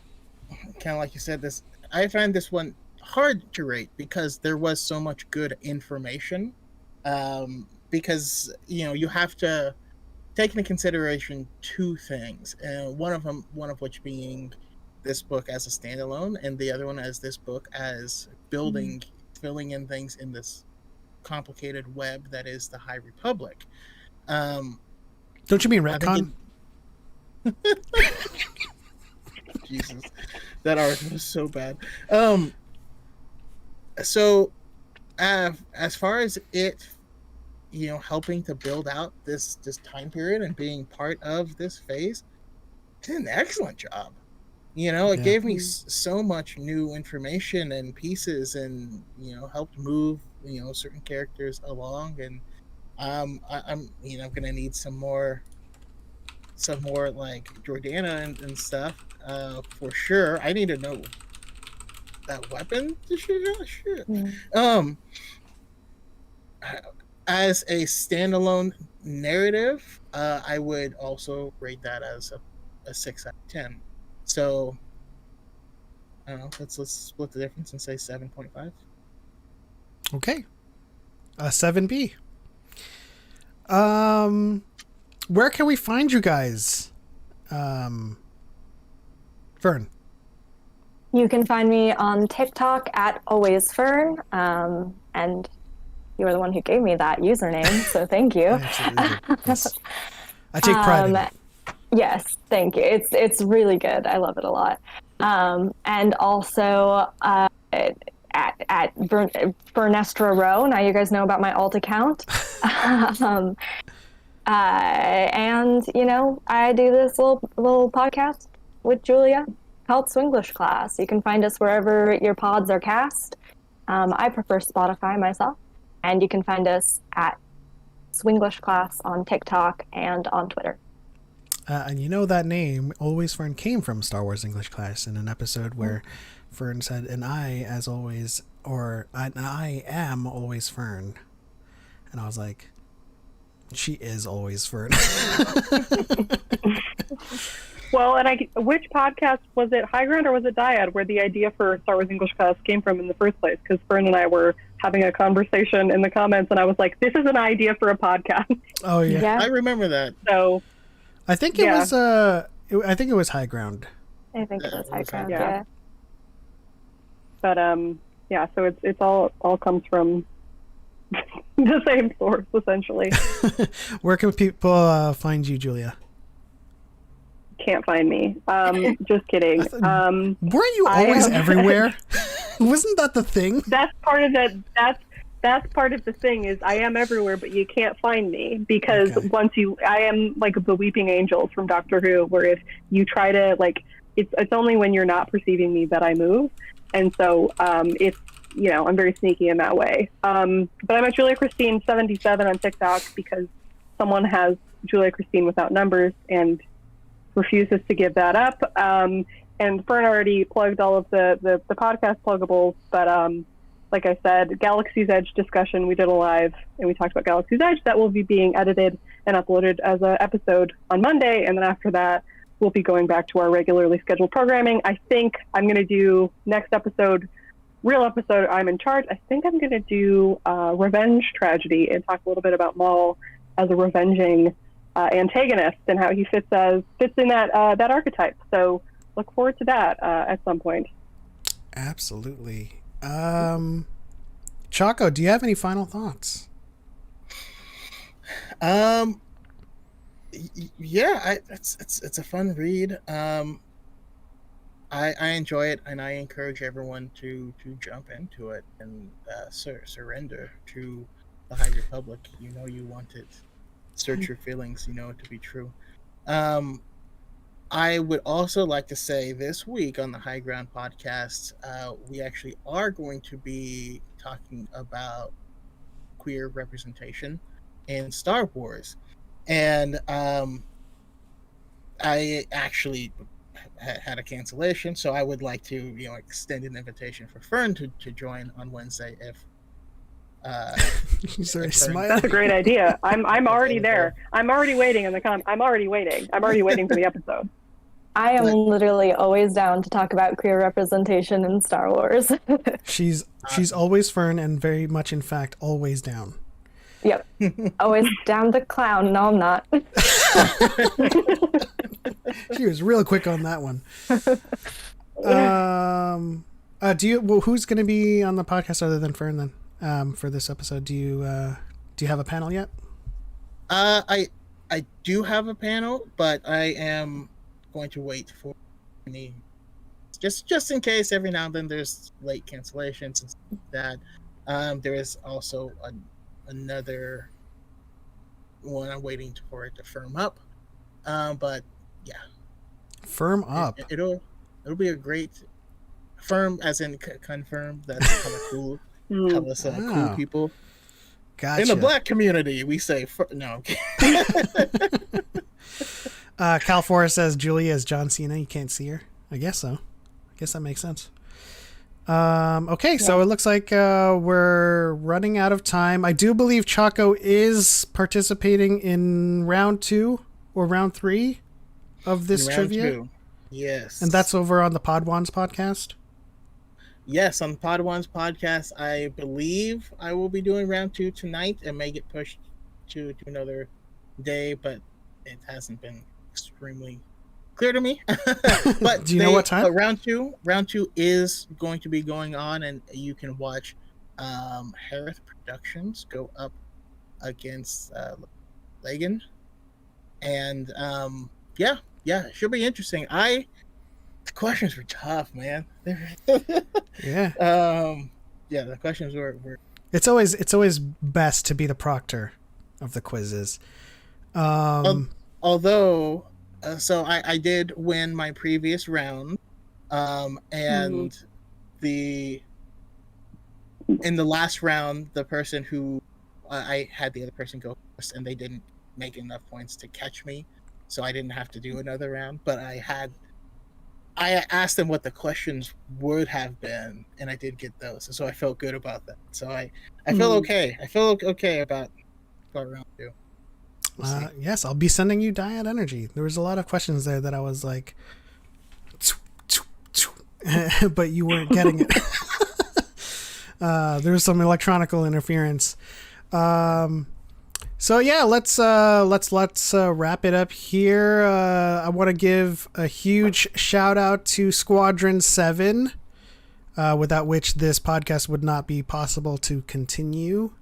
kind of like you said, this I find this one hard to rate because there was so much good information. Because you have to take into consideration two things, and one of which being this book as a standalone, and the other one as this book as filling in things in this complicated web that is the High Republic. Don't you mean retcon? Jesus, that art was so bad. So as far as it, helping to build out this time period and being part of this phase, did an excellent job. It gave me so much new information and pieces, and helped move certain characters along. And I'm gonna need some more like Jordana and stuff for sure. I need to know that weapon to shoot out. Shit. As a standalone narrative, I would also rate that as a 6 out of 10. So, I don't know. Let's split the difference and say 7.5. Okay, 7B. Where can we find you guys? Fern. You can find me on TikTok at Alwaysfern, and you were the one who gave me that username, so thank you. Yes. I take pride in it. Yes, thank you. It's really good. I love it a lot. And also at Vernestra Row. Now you guys know about my alt account. And I do this little podcast with Julia called Swinglish Class. You can find us wherever your pods are cast. I prefer Spotify myself, and you can find us at Swinglish Class on TikTok and on Twitter. And that name, Alwaysfern, came from Star Wars English Class in an episode where Fern said, and I, as always, I am always Fern. And I was like, she is always Fern. Well, and which podcast was it, High Ground or was it Dyad, where the idea for Star Wars English Class came from in the first place? Because Fern and I were having a conversation in the comments, and I was like, this is an idea for a podcast. Oh, yeah. I remember that. So I think it was I think it was High Ground. I think it was High Ground, yeah. But so it's all comes from the same source, essentially. Where can people find you, Julia? Can't find me. Just kidding. Weren't you always everywhere? Wasn't that the thing? That's part of the thing is I am everywhere, but you can't find me because I am like the weeping angels from Doctor Who, where if you try to it's only when you're not perceiving me that I move, and so it's I'm very sneaky in that way. But I'm at Julia Christine 77 on TikTok because someone has Julia Christine without numbers and refuses to give that up. And Fern already plugged all of the podcast pluggables, but like I said, Galaxy's Edge discussion. We did a live and we talked about Galaxy's Edge. That will be being edited and uploaded as an episode on Monday. And then after that, we'll be going back to our regularly scheduled programming. I think I'm going to do next episode, real episode, I'm in charge. I think I'm going to do Revenge Tragedy and talk a little bit about Maul as a revenging antagonist and how he fits in that archetype. So look forward to that at some point. Absolutely. Choco, do you have any final thoughts? Yeah, it's a fun read. I enjoy it, and I encourage everyone to jump into it and surrender to the High Republic. You know you want it. Search your feelings. You know it to be true. I would also like to say this week on the High Ground podcast, we actually are going to be talking about queer representation in Star Wars. And I actually had a cancellation, so I would like to, extend an invitation for Fern to join on Wednesday if He's very smiling. That's a great idea. I'm already there. I'm already waiting in the I'm already waiting. I'm already waiting for the episode. I am literally always down to talk about queer representation in Star Wars. She's always Fern and very much, in fact, always down. Yep. Always down to clown. No, I'm not. She was real quick on that one. Who's going to be on the podcast other than Fern then? For this episode, do you have a panel yet? I do have a panel, but I am going to wait for any just in case every now and then there's late cancellations and stuff like that. There is also another one I'm waiting for it to firm up. But yeah, firm up. It'll be a great firm, as in confirm. That's kind of cool. Tell us cool people. Gotcha. In the Black community, we say no. Cal Forrest says Julia is John Cena. You can't see her. I guess so. I guess that makes sense. Okay, so it looks like we're running out of time. I do believe Choco is participating in round 2 or round 3 of this trivia. 2. Yes. And that's over on the Podwans podcast? Yes, on the Podwans podcast. I believe I will be doing round 2 tonight. It may get pushed to another day, but it hasn't been extremely clear to me. But do you know what time? Round two is going to be going on, and you can watch Harith Productions go up against Lagan, and yeah, it should be interesting. The questions were tough, man. Yeah. The questions were. It's always best to be the proctor of the quizzes. Although, so I did win my previous round, and in the last round, the person who I had the other person go first, and they didn't make enough points to catch me, so I didn't have to do another round. But I asked them what the questions would have been, and I did get those, so I felt good about that. So I feel okay. I feel okay about round 2. Yes, I'll be sending you Dyad energy. There was a lot of questions there that I was like, but you weren't getting it. There was some electronical interference. So yeah, let's wrap it up here. I want to give a huge shout out to Squadron 7, without which this podcast would not be possible to continue.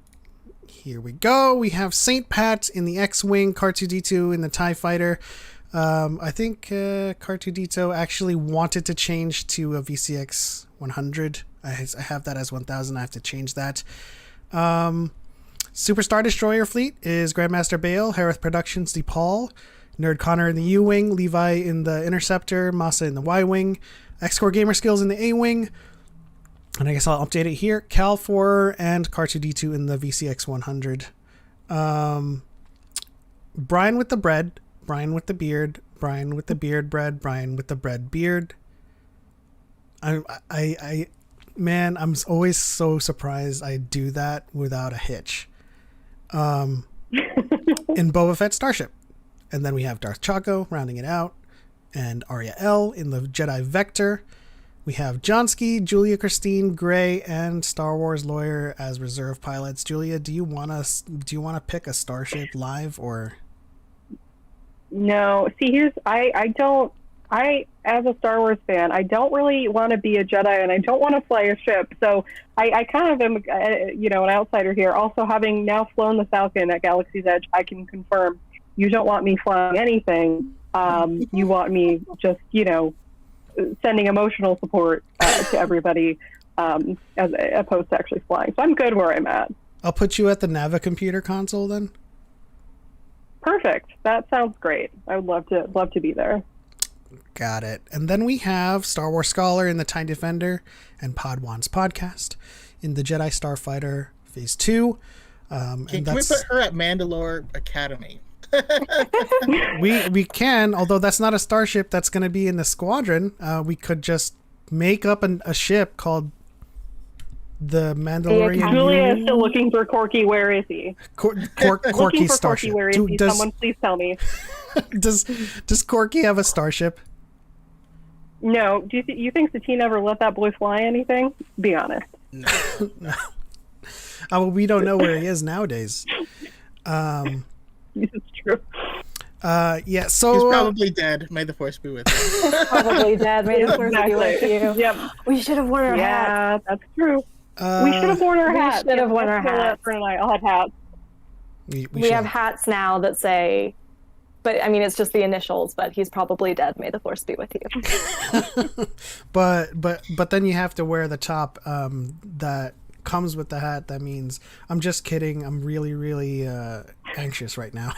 Here we go. We have St. Pat in the X-Wing, R2-D2 in the TIE Fighter. I think R2-D2 actually wanted to change to a VCX 100. I have that as 1000. I have to change that. Super Star Destroyer Fleet is Grandmaster Bale, Harith Productions, DePaul, Nerd Connor in the U-Wing, Levi in the Interceptor, Masa in the Y-Wing, X-Core Gamer Skills in the A-Wing, and I guess I'll update it here. Cal 4 and R2-D2 in the VCX 100. Brian with the bread, Brian with the beard, Brian with the beard bread, Brian with the bread beard. I Man, I'm always so surprised I do that without a hitch. In Boba Fett Starship. And then we have Darth Choco rounding it out, and Arya L in the Jedi Vector. We have Johnsky, Julia Christine, Gray, and Star Wars Lawyer as reserve pilots. Julia, do you want to pick a starship live or? No. See, I, as a Star Wars fan, I don't really want to be a Jedi, and I don't want to fly a ship. So I kind of am, an outsider here. Also, having now flown the Falcon at Galaxy's Edge, I can confirm you don't want me flying anything. You want me just, sending emotional support to everybody as opposed to actually flying. So I'm good where I'm at. I'll put you at the Navicomputer console then. Perfect. That sounds great. I would love to be there. Got it. And then we have Star Wars Scholar in the TIE Defender and Podwan's podcast in the Jedi Starfighter Phase 2. Can we put her at Mandalore Academy? we can, although that's not a starship. That's going to be in the squadron. We could just make up a ship called the Mandalorian. Julia is still looking for Corky. Where is he? Corky's starship. Corky, where is he? Someone please tell me. Does Corky have a starship? No. Do you think Satine ever let that boy fly anything? Be honest. No. No. Well, we don't know where he is nowadays. This is true. Yeah, so he's probably dead. May the Force be with him. Probably dead. May the Force be with you. Yep. We should have worn our hats. Yeah, that's true. We should have worn our hats. We should have worn our hats. Fern and I all had hats. We have hats now that say, but I mean, it's just the initials, but he's probably dead. May the Force be with you. but then you have to wear the top that comes with the hat. That means I'm just kidding. I'm really, really anxious right now.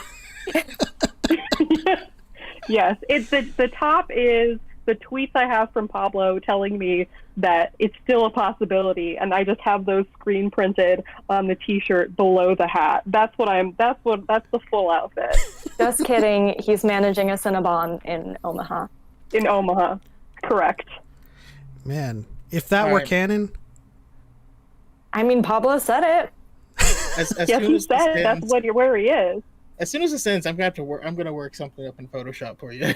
Yes, it's the top is the tweets I have from Pablo telling me that it's still a possibility, and I just have those screen printed on the T-shirt below the hat. That's the full outfit. Just kidding. He's managing a Cinnabon in Omaha. In Omaha, correct. Man, if that were canon. I mean, Pablo said it. Yes, he said that's where he is. As soon as it sends, I'm gonna work something up in Photoshop for you.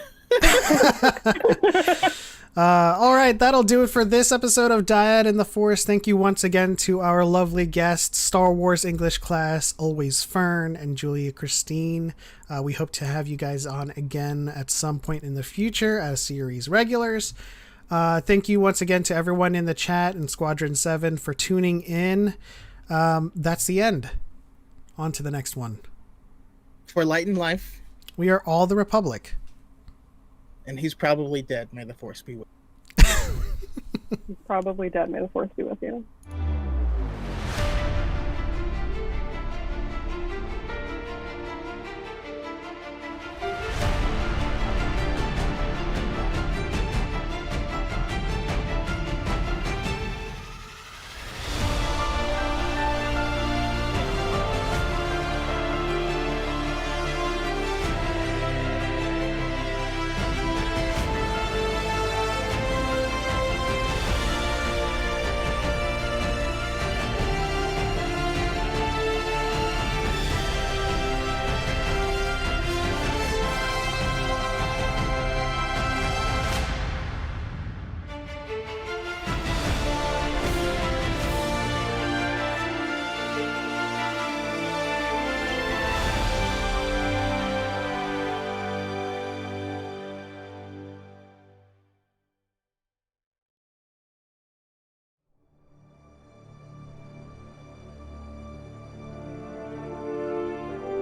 All right, that'll do it for this episode of Dyad in the Force. Thank you once again to our lovely guests, Star Wars English class, Alwaysfern and Julia Christine. We hope to have you guys on again at some point in the future as series regulars. Thank you once again to everyone in the chat and Squadron 7 for tuning in. That's the end. On to the next one. For Light and Life. We are all the Republic. And he's probably dead. May the Force be with He's probably dead. May the Force be with you.